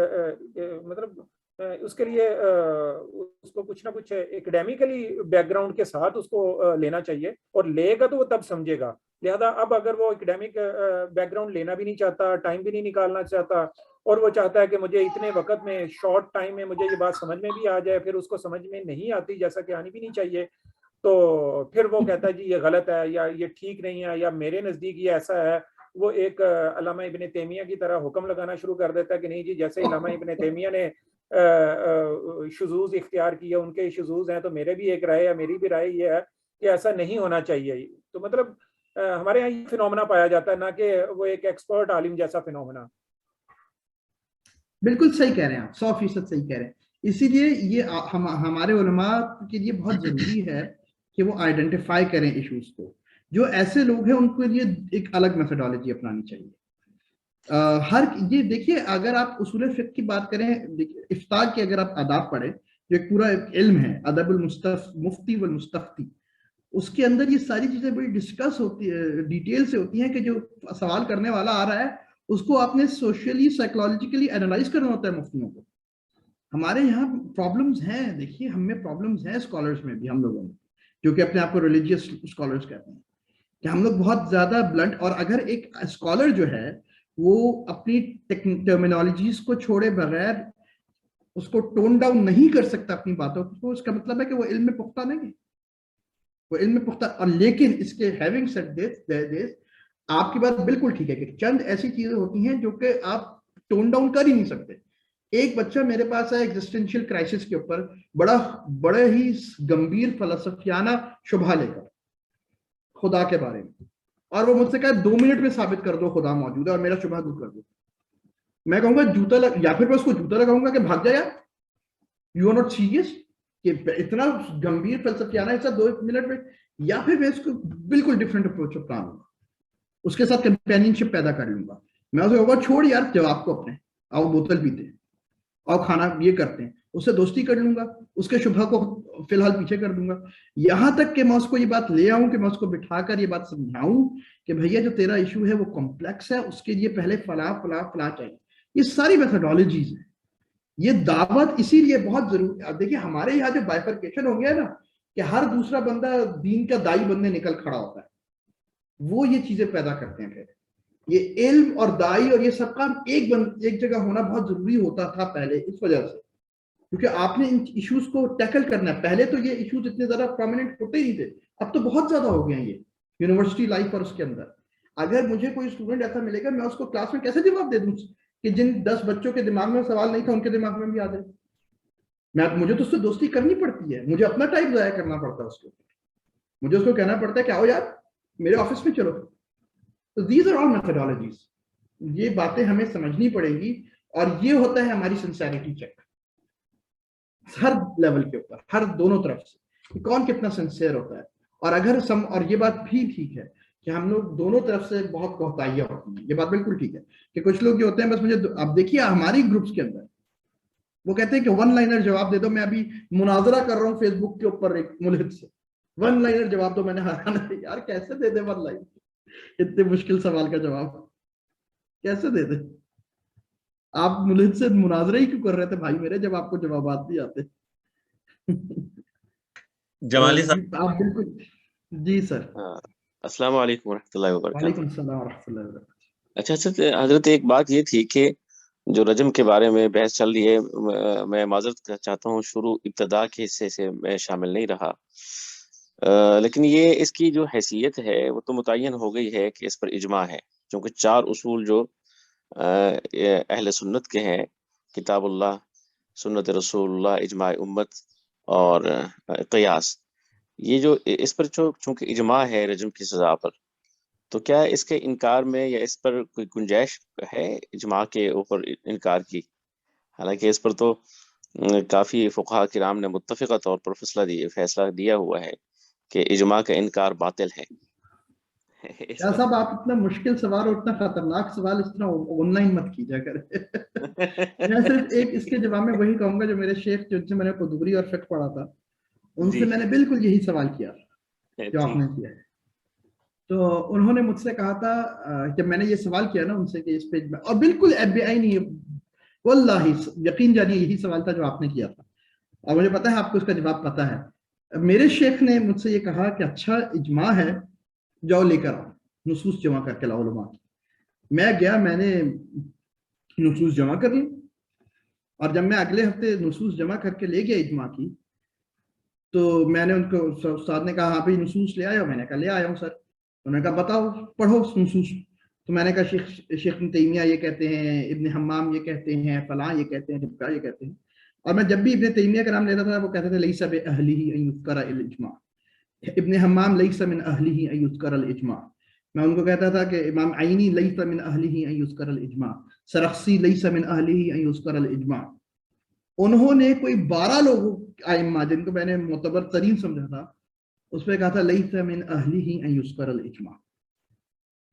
مطلب اس کے لیے اس کو کچھ نہ کچھ ایکڈیمیکلی بیک گراؤنڈ کے ساتھ اس کو لینا چاہیے, اور لے گا تو وہ تب سمجھے گا. لہذا اب اگر وہ ایکڈیمک بیک گراؤنڈ لینا بھی نہیں چاہتا, ٹائم بھی نہیں نکالنا چاہتا, اور وہ چاہتا ہے کہ مجھے اتنے وقت میں شارٹ ٹائم میں مجھے یہ بات سمجھ میں بھی آ جائے, پھر اس کو سمجھ میں نہیں آتی جیسا کہ آنی بھی نہیں چاہیے, تو پھر وہ کہتا ہے جی یہ غلط ہے یا یہ ٹھیک نہیں ہے یا میرے نزدیک یہ ایسا ہے. وہ ایک علامہ ابن تیمیہ کی طرح حکم لگانا شروع کر دیتا ہے کہ نہیں جی جیسے علامہ ابن تیمیہ نے شذوذ اختیار کیا, ان کے شذوذ ہیں, تو میرے بھی ایک رائے ہے, میری بھی رائے یہ ہے کہ ایسا نہیں ہونا چاہیے. تو مطلب ہمارے یہاں یہ فنومنا پایا جاتا ہے, نہ کہ وہ ایک ایکسپرٹ عالم جیسا فنومنا. بالکل صحیح کہہ رہے ہیں آپ, 100% صحیح کہہ رہے ہیں. اسی لیے یہ ہمارے علماء کے لیے بہت ضروری ہے کہ وہ آئیڈینٹیفائی کریں ایشوز کو. جو ایسے لوگ ہیں ان کے لیے ایک الگ میتھڈالوجی اپنانی چاہیے. یہ دیکھیے, اگر آپ اصول فقہ کی بات کریں, افتاء کے اگر آپ آداب پڑھیں, جو ایک پورا علم ہے ادب المفتی والمستفتی, اس کے اندر یہ ساری چیزیں بڑی ڈسکس ہوتی ہے, ڈیٹیل سے ہوتی ہیں کہ جو سوال کرنے والا آ رہا ہے اس کو آپ نے سوشلی سائیکولوجیکلی اینالائز کرنا ہوتا ہے مفتیوں کو. ہمارے یہاں پرابلمز ہیں, دیکھیے ہم میں پرابلمز ہیں اسکالرز میں بھی, ہم لوگوں میں جو کہ اپنے آپ کو ریلیجیس اسکالرز کہتے ہیں, کہ ہم لوگ بہت زیادہ بلنٹ, اور اگر ایک اسکالر جو ہے وہ اپنی ٹرمینالوجیز کو چھوڑے بغیر اس کو ٹون ڈاؤن نہیں کر سکتا اپنی باتوں کو, اس کا مطلب ہے کہ وہ علم میں پختہ نہیں ہے, وہ علم میں پختہ. اور لیکن اس کے ہیونگ سیڈ دس, آپ کی بات بالکل ٹھیک ہے کہ چند ایسی چیزیں ہوتی ہیں جو کہ آپ ٹون ڈاؤن کر ہی نہیں سکتے. ایک بچہ میرے پاس ہے ایگزسٹینشیل کرائسس کے اوپر بڑے ہی گمبھیر فلسفیانہ شبہ لے کر خدا کے بارے میں, اور وہ مجھ سے کہا 2 منٹ میں ثابت کر دو خدا موجود ہے اور میرا شبہ دور کر دو. میں کہوں گا یا پھر میں اس کو جوتا لگاؤں گا کہ بھاگ جائے, یو آر ناٹ سیریس, کہ اتنا گمبھیر فلسفیانہ حصہ 2 منٹ میں یا پھر میں اس کو بالکل ڈفرینٹ اپروچ اپنا لوں گا, اس کے ساتھ کمپینینشپ پیدا کر لوں گا. میں اسے کہوں گا چھوڑ یار جواب کو اپنے, آؤ بوتل پیتے ہیں, آؤ کھانا یہ کرتے ہیں, اس سے دوستی کر لوں گا, اس کے شبہ کو فی الحال پیچھے کر دوں گا, یہاں تک کہ میں اس کو یہ بات لے آؤں کہ میں اس کو بٹھا کر یہ بات سمجھاؤں کہ بھیا جو تیرا ایشو ہے وہ کمپلیکس ہے, اس کے لیے پہلے فلاں فلاں فلاں چاہیے. یہ ساری میتھڈالوجیز ہیں. یہ دعوت اسی لیے بہت ضروری. اب دیکھیے ہمارے یہاں جو بائفرکیشن ہو گیا نا کہ ہر دوسرا بندہ دین کا دائی بننے نکل کھڑا ہوتا ہے, وہ یہ چیزیں پیدا کرتے ہیں. پھر یہ علم اور دائی اور یہ سب کا ایک جگہ ہونا بہت ضروری ہوتا تھا پہلے, اس وجہ سے کیونکہ آپ نے ان ایشوز کو ٹیکل کرنا ہے. پہلے تو یہ ایشوز اتنے زیادہ پرومیننٹ ہوتے ہی نہیں تھے, اب تو بہت زیادہ ہو گئے ہیں یہ یونیورسٹی لائف اور اس کے اندر. اگر مجھے کوئی اسٹوڈنٹ ایسا ملے گا, میں اس کو کلاس میں کیسے جواب دے دوں کہ جن 10 بچوں کے دماغ میں سوال نہیں تھا ان کے دماغ میں بھی آ جائے. مجھے تو اس سے دوستی کرنی پڑتی ہے, مجھے اپنا ٹائم ضائع کرنا پڑتا ہے اس کو, مجھے اس کو کہنا پڑتا ہے کہ آؤ یار میرے آفس میں چلو. تو دیز آر آل میتھڈالوجیز. یہ باتیں ہمیں سمجھنی پڑیں گی, اور یہ ہوتا ہے ہماری سنسیریٹی چیک ہر لیول کے اوپر, ہر دونوں طرف سے کون کتنا سنسیئر ہوتا ہے. اور اگر اور یہ بات بھی ٹھیک ہے کہ ہم لوگ دونوں طرف سے بہت کوتاہیاں ہوتی ہیں, یہ بات بالکل ٹھیک ہے کہ کچھ لوگ جو ہوتے ہیں بس مجھے, اب دیکھیے ہماری گروپس کے اندر وہ کہتے ہیں کہ 1 لائنر جواب دے دو. میں ابھی مناظرہ کر رہا ہوں فیس بک کے اوپر ایک ملحد سے, 1 لائنر جواب دو. میں نے حیران ہے یار کیسے دے دے 1 لائن, اتنے مشکل سوال کا جواب کیسے دے دے. آپ ملحد سے مناظرہ ہی کیوں کر رہے تھے بھائی میرے, جب آپ کو جوابات نہیں آتے. جمالی صاحب آپ بالکل. جی سر. السلام علیکم ورحمۃ اللہ وبرکاتہ. وعلیکم السلام ورحمۃ اللہ وبرکاتہ. اچھا حضرت, ایک بات یہ تھی کہ جو رجم کے بارے میں بحث چل رہی ہے, میں معذرت چاہتا ہوں ابتدا کے حصے سے میں شامل نہیں رہا, لیکن یہ اس کی جو حیثیت ہے وہ تو متعین ہو گئی ہے کہ اس پر اجماع ہے, کیونکہ 4 اصول جو اہل سنت کے ہیں, کتاب اللہ, سنت رسول اللہ, اجماع امت اور قیاس, یہ جو اس پر چونکہ اجماع ہے رجم کی سزا پر, تو کیا اس کے انکار میں یا اس پر کوئی گنجائش ہے اجماع کے اوپر انکار کی؟ حالانکہ اس پر تو کافی فقہاء کرام نے متفقہ طور پر فیصلہ دیا ہوا ہے کہ اجماع کا انکار باطل ہے. کیا صاحب آپ اتنا مشکل سوال اور اتنا خطرناک سوال اس طرح آن لائن مت کیجا کرے. میں صرف ایک اس کے جواب میں وہی کہوں گا جو میرے شیخ جن سے میں نے قدوری اور فقہ پڑھا تھا, ان سے میں نے بالکل یہی سوال کیا جو آپ نے کیا ہے. تو انہوں نے مجھ سے کہا تھا جب میں نے یہ سوال کیا نا ان سے کہ اس پیج میں, اور بالکل نہیں, واللہ یقین جانیے یہی سوال تھا جو آپ نے کیا تھا, اور مجھے پتا ہے آپ کو اس کا جواب پتا ہے. میرے شیخ نے مجھ سے یہ کہا کہ اچھا اجماع ہے, جاؤ لے کر آؤ نصوص جمع کر کے لاؤ علماء کی. میں گیا, میں نے نصوص جمع کر لی, اور جب میں اگلے ہفتے نصوص جمع کر کے لے گیا اجماع کی, تو میں نے ان کو, استاد نے کہا ہاں بھائی نصوص لے آیا ہو. میں نے کہا لے آیا ہوں سر. انہوں نے کہا بتاؤ پڑھو نصوص. تو میں نے کہا شیخ ابن تیمیہ یہ کہتے ہیں, ابن حمام یہ کہتے ہیں, فلاں یہ کہتے ہیں, ڈبکا یہ کہتے ہیں. اور میں جب بھی ابن تیمیہ کا نام لیتا تھا وہ کہتے تھے لیس بأہلہ ان یذکر الاجماع, ابن حمام لیس من اہلہ ان یذکر الاجماع. میں ان کو کہتا تھا کہ امام عینی لیس من اہلہ ان یذکر الاجماع, سرخسی لیس من اہلہ ان یذکر الاجماع. انہوں نے کوئی 12 لوگوں ائمہ جن کو میں نے معتبر ترین سمجھا تھا, اس پہ کہا تھا لیس من اہلہ ان یذکر الاجماع.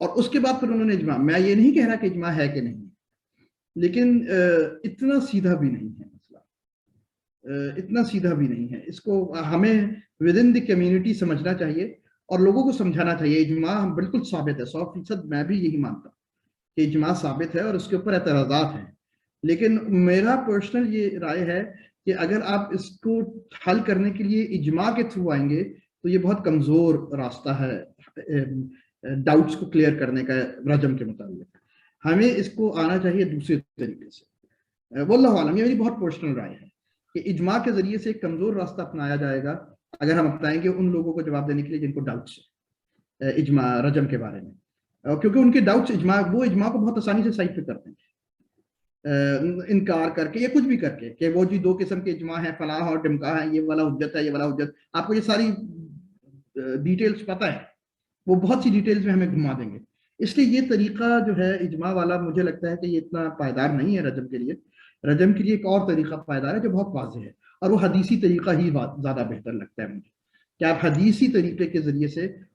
اور اس کے بعد پھر انہوں نے اجماع, میں یہ نہیں کہہ رہا کہ اجماع ہے کہ نہیں, لیکن اتنا سیدھا بھی نہیں ہے مسئلہ, اتنا سیدھا بھی نہیں ہے. اس کو ہمیں ود ان دی کمیونٹی سمجھنا چاہیے اور لوگوں کو سمجھانا چاہیے. اجماع بالکل ثابت ہے 100%, میں بھی یہی مانتا ہوں کہ اجماع ثابت ہے اور اس کے اوپر اعتراضات ہیں. لیکن میرا پرسنل یہ رائے ہے کہ اگر آپ اس کو حل کرنے کے لیے اجماع کے تھرو آئیں گے تو یہ بہت کمزور راستہ ہے ڈاؤٹس کو کلیئر کرنے کا. رجم کے متعلق ہمیں اس کو آنا چاہیے دوسرے طریقے سے. واللہ عالم, یہ میری بہت پرسنل رائے ہے کہ اجماع کے ذریعے سے ایک کمزور راستہ اپنایا جائے گا اگر ہم اپنائیں گے ان لوگوں کو جواب دینے کے لیے جن کو ڈاؤٹس ہے اجماع رجم کے بارے میں, کیونکہ ان کے ڈاؤٹس وہ اجماع کو بہت آسانی سے سائڈ پہ کرتے ہیں, انکار کر کے یا کچھ بھی کر کے کہ وہ جی 2 قسم کے اجماع ہیں, فلاح اور ڈمکا ہے, یہ والا حجت ہے, یہ والا حجت. آپ کو یہ ساری ڈیٹیلز پتہ ہے, وہ بہت سی ڈیٹیلز میں ہمیں گھما دیں گے. اس لیے یہ طریقہ جو ہے اجماع والا مجھے لگتا ہے کہ یہ اتنا پائیدار نہیں ہے رجم کے لیے. رجم کے لیے ایک اور طریقہ پائیدار ہے جو بہت واضح ہے, اور وہ حدیثی طریقہ ہی زیادہ بہتر لگتا ہے مجھے, کہ آپ حدیثی طریقے کے ذریعے سے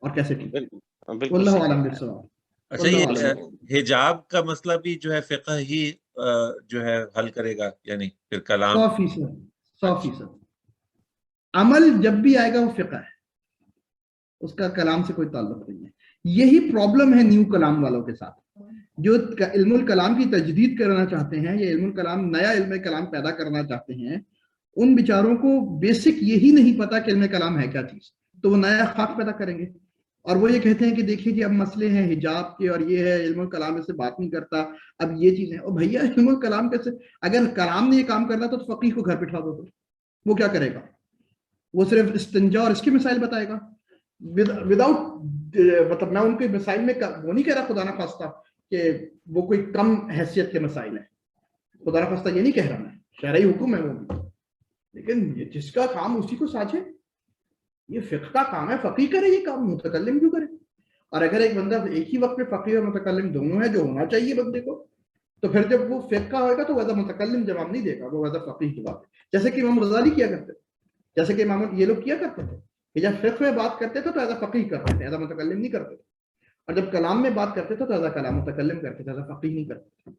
اور کیسے ٹھیک ہے. واللہ اعلم بالصواب. اچھا یہ حجاب کا مسئلہ بھی جو ہے فقہ ہی جو ہے حل کرے گا یعنی پھر کلام 100%. عمل جب بھی آئے گا وہ فقہ ہے, اس کا کلام سے کوئی تعلق نہیں ہے. یہی پرابلم ہے نیو کلام والوں کے ساتھ جو علم الکلام کی تجدید کرنا چاہتے ہیں یا علم الکلام نیا علم کلام پیدا کرنا چاہتے ہیں. ان بیچاروں کو بیسک یہی نہیں پتا کہ علم کلام ہے کیا چیز, تو وہ نیا خاک پیدا کریں گے اور وہ یہ کہتے ہیں کہ دیکھیے جی اب مسئلے ہیں حجاب کے اور یہ ہے علم الکلام اس سے بات نہیں کرتا, اب یہ چیزیں. اور بھیا علم الکلام کیسے, اگر کلام نے یہ کام کرنا تو فقیہ کو گھر بٹھا دو, تو وہ کیا کرے گا؟ وہ صرف استنجا اور اس کی مسائل بتائے گا وداؤٹ, مطلب میں ان کے مسائل میں وہ نہیں کہہ رہا خدا نہ خواستہ کہ وہ کوئی کم حیثیت کے مسائل ہیں, خدا نہ خواستہ یہ نہیں کہہ رہا میں, شرعی حکم ہے وہ بھی, لیکن جس کا کام اسی کو ساجھے. یہ فقہ کا کام ہے, فقیہ کرے یہ کام, متکلم کیوں کرے؟ اور اگر ایک بندہ ایک ہی وقت میں فقیہ اور متکلم دونوں ہے جو ہونا چاہیے بندے کو, تو پھر جب وہ فقہ ہوئے گا تو ویسا متکلم جواب نہیں دے گا, وہ ویسا فقیہ جواب ہے. جیسے کہ امام غزالی کیا کرتے تھے, جیسے کہ امام یہ لوگ کیا کرتے تھے کہ جب فقہ میں بات کرتے تھے تو ایسا فقیہ کرتے تھے, ایسا متکلم نہیں کرتے تھے. اور جب کلام میں بات کرتے تھے تو ایسا کلام متکلم کرتے تھے, ایسا فقیہ نہیں کرتے تھے.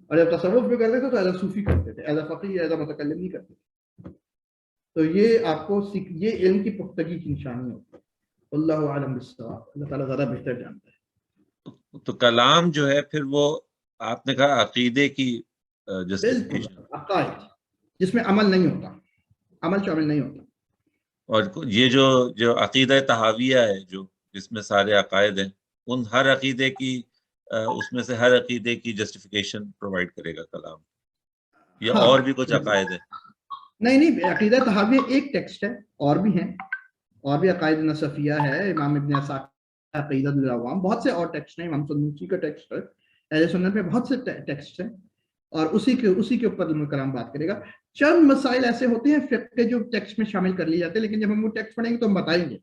اور جب تصوف میں کرتے تھے تو ایسا صوفی کرتے تھے, ایسا فقیہ ایسا متکلم نہیں کرتے تھے. تو یہ آپ کو یہ علم کی پختگی کی نشانی ہوتی ہے. اللہ عالم بالصواب, اللہ تعالیٰ زیادہ بہتر جانتا ہے. تو کلام جو ہے پھر وہ آپ نے کہا عقیدے کی جسٹیفیکیشن, عقائد جس میں عمل نہیں ہوتا, عمل شامل نہیں ہوتا. اور یہ جو عقیدہ تحاویہ ہے جو جس میں سارے عقائد ہیں, ان ہر عقیدے کی اس میں سے ہر عقیدے کی جسٹیفیکیشن پرووائڈ کرے گا کلام, یا اور بھی کچھ عقائد ہیں؟ نہیں, عقیدہ تحاویہ ایک ٹیکسٹ ہے, اور بھی ہیں, اور بھی عقائد نصفیہ ہے, امام ابن اسحاق عقیدۃ العوام, بہت سے اور ٹیکسٹ ہیں, امام سنوسی کا ٹیکسٹ ہے, اہل سنت میں بہت سے ٹیکسٹ ہیں, اور اسی کے اوپر علم کلام بات کرے گا. چند مسائل ایسے ہوتے ہیں فقہ کے جو ٹیکسٹ میں شامل کر لیے جاتے ہیں, لیکن جب ہم وہ ٹیکسٹ پڑھیں گے تو ہم بتائیں گے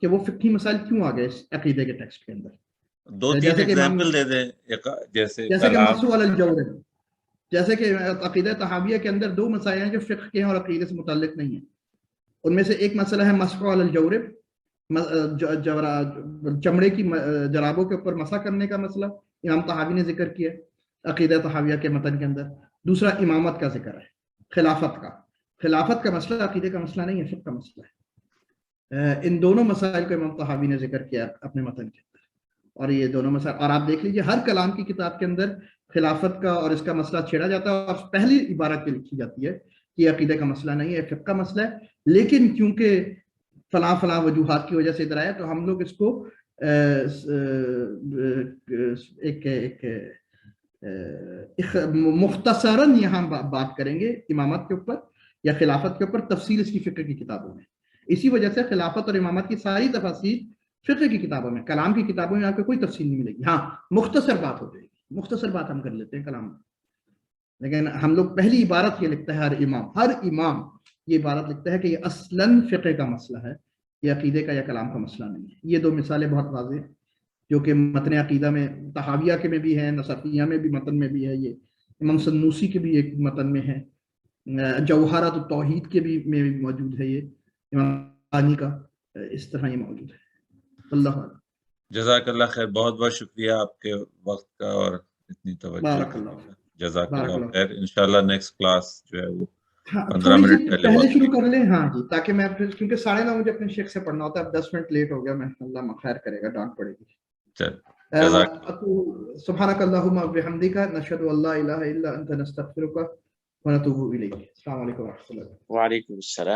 کہ وہ فقہی مسائل کیوں آ گئے اس عقیدے کے ٹیکسٹ کے اندر. 2-3 ایگزامپل دے دیں. جیسے کہ مسح علی الجورب, جیسے کہ عقیدہ تحاویہ کے اندر 2 مسائل ہیں جو فقہ کے ہیں اور عقیدے سے متعلق نہیں ہیں. ان میں سے ایک مسئلہ ہے مسح علی الجورب, چمڑے کی جرابوں کے اوپر مسح کرنے کا مسئلہ امام طحاوی نے ذکر کیا عقیدہ طحاویہ کے متن کے اندر. دوسرا امامت کا ذکر ہے, خلافت کا مسئلہ عقیدے کا مسئلہ نہیں ہے, فقہ کا مسئلہ ہے. ان دونوں مسائل کو امام طحاوی نے ذکر کیا اپنے متن کے اندر, اور یہ دونوں مسائل, اور آپ دیکھ لیجئے ہر کلام کی کتاب کے اندر خلافت کا اور اس کا مسئلہ چھیڑا جاتا ہے, اور پہلی عبارت پہ لکھی جاتی ہے کہ عقیدے کا مسئلہ نہیں ہے, فقہ کا مسئلہ ہے, لیکن کیونکہ فلاں وجوہات کی وجہ سے ادھر آیا, تو ہم لوگ اس کو ایک مختصراً یہاں بات کریں گے امامت کے اوپر یا خلافت کے اوپر, تفصیل اس کی فقہ کی کتابوں میں. اسی وجہ سے خلافت اور امامت کی ساری تفاصیل فقہ کی کتابوں میں, کلام کی کتابوں میں آپ کو کوئی تفصیل نہیں ملے گی. ہاں مختصر بات ہو جائے گی, مختصر بات ہم کر لیتے ہیں کلام میں, لیکن ہم لوگ پہلی عبارت یہ لکھتا ہے, ہر امام یہ عبارت لکھتا ہے کہ یہ اصلاً فقہ کا مسئلہ ہے, یہ عقیدے کا یا کلام کا مسئلہ نہیں ہے. یہ 2 مثالیں بہت واضح ہیں جو کہ متن عقیدہ میں طحاویہ کے میں بھی ہیں, نصفیہ میں بھی متن میں بھی ہے, یہ امام سنوسی کے بھی ایک متن میں ہے, جوہرۃ التوحید کے بھی میں بھی موجود ہے, یہ امام ثانی کا اس طرح یہ موجود ہے. اللہ علیہ. جزاک اللہ خیر, بہت بہت شکریہ آپ کے وقت کا اور اتنی توجہ کا. جزاک اللہ خیر. انشاءاللہ نیکسٹ کلاس جو ہے وہ 15 منٹ پہلے شروع کر لیں. ہاں جی, تاکہ میں پھر کیونکہ 9:30 مجھے اپنے شیخ سے پڑھنا ہوتا ہے, اب 10 منٹ لیٹ ہو گیا, میں اللہ خیر کرے گا, ڈانٹ پڑے گی. سبحانک اللہم وبحمدک, نشہد ان لا الہ الا انت, نستغفرک ونتوب الیک. السلام علیکم و رحمۃ اللہ. وعلیکم السلام.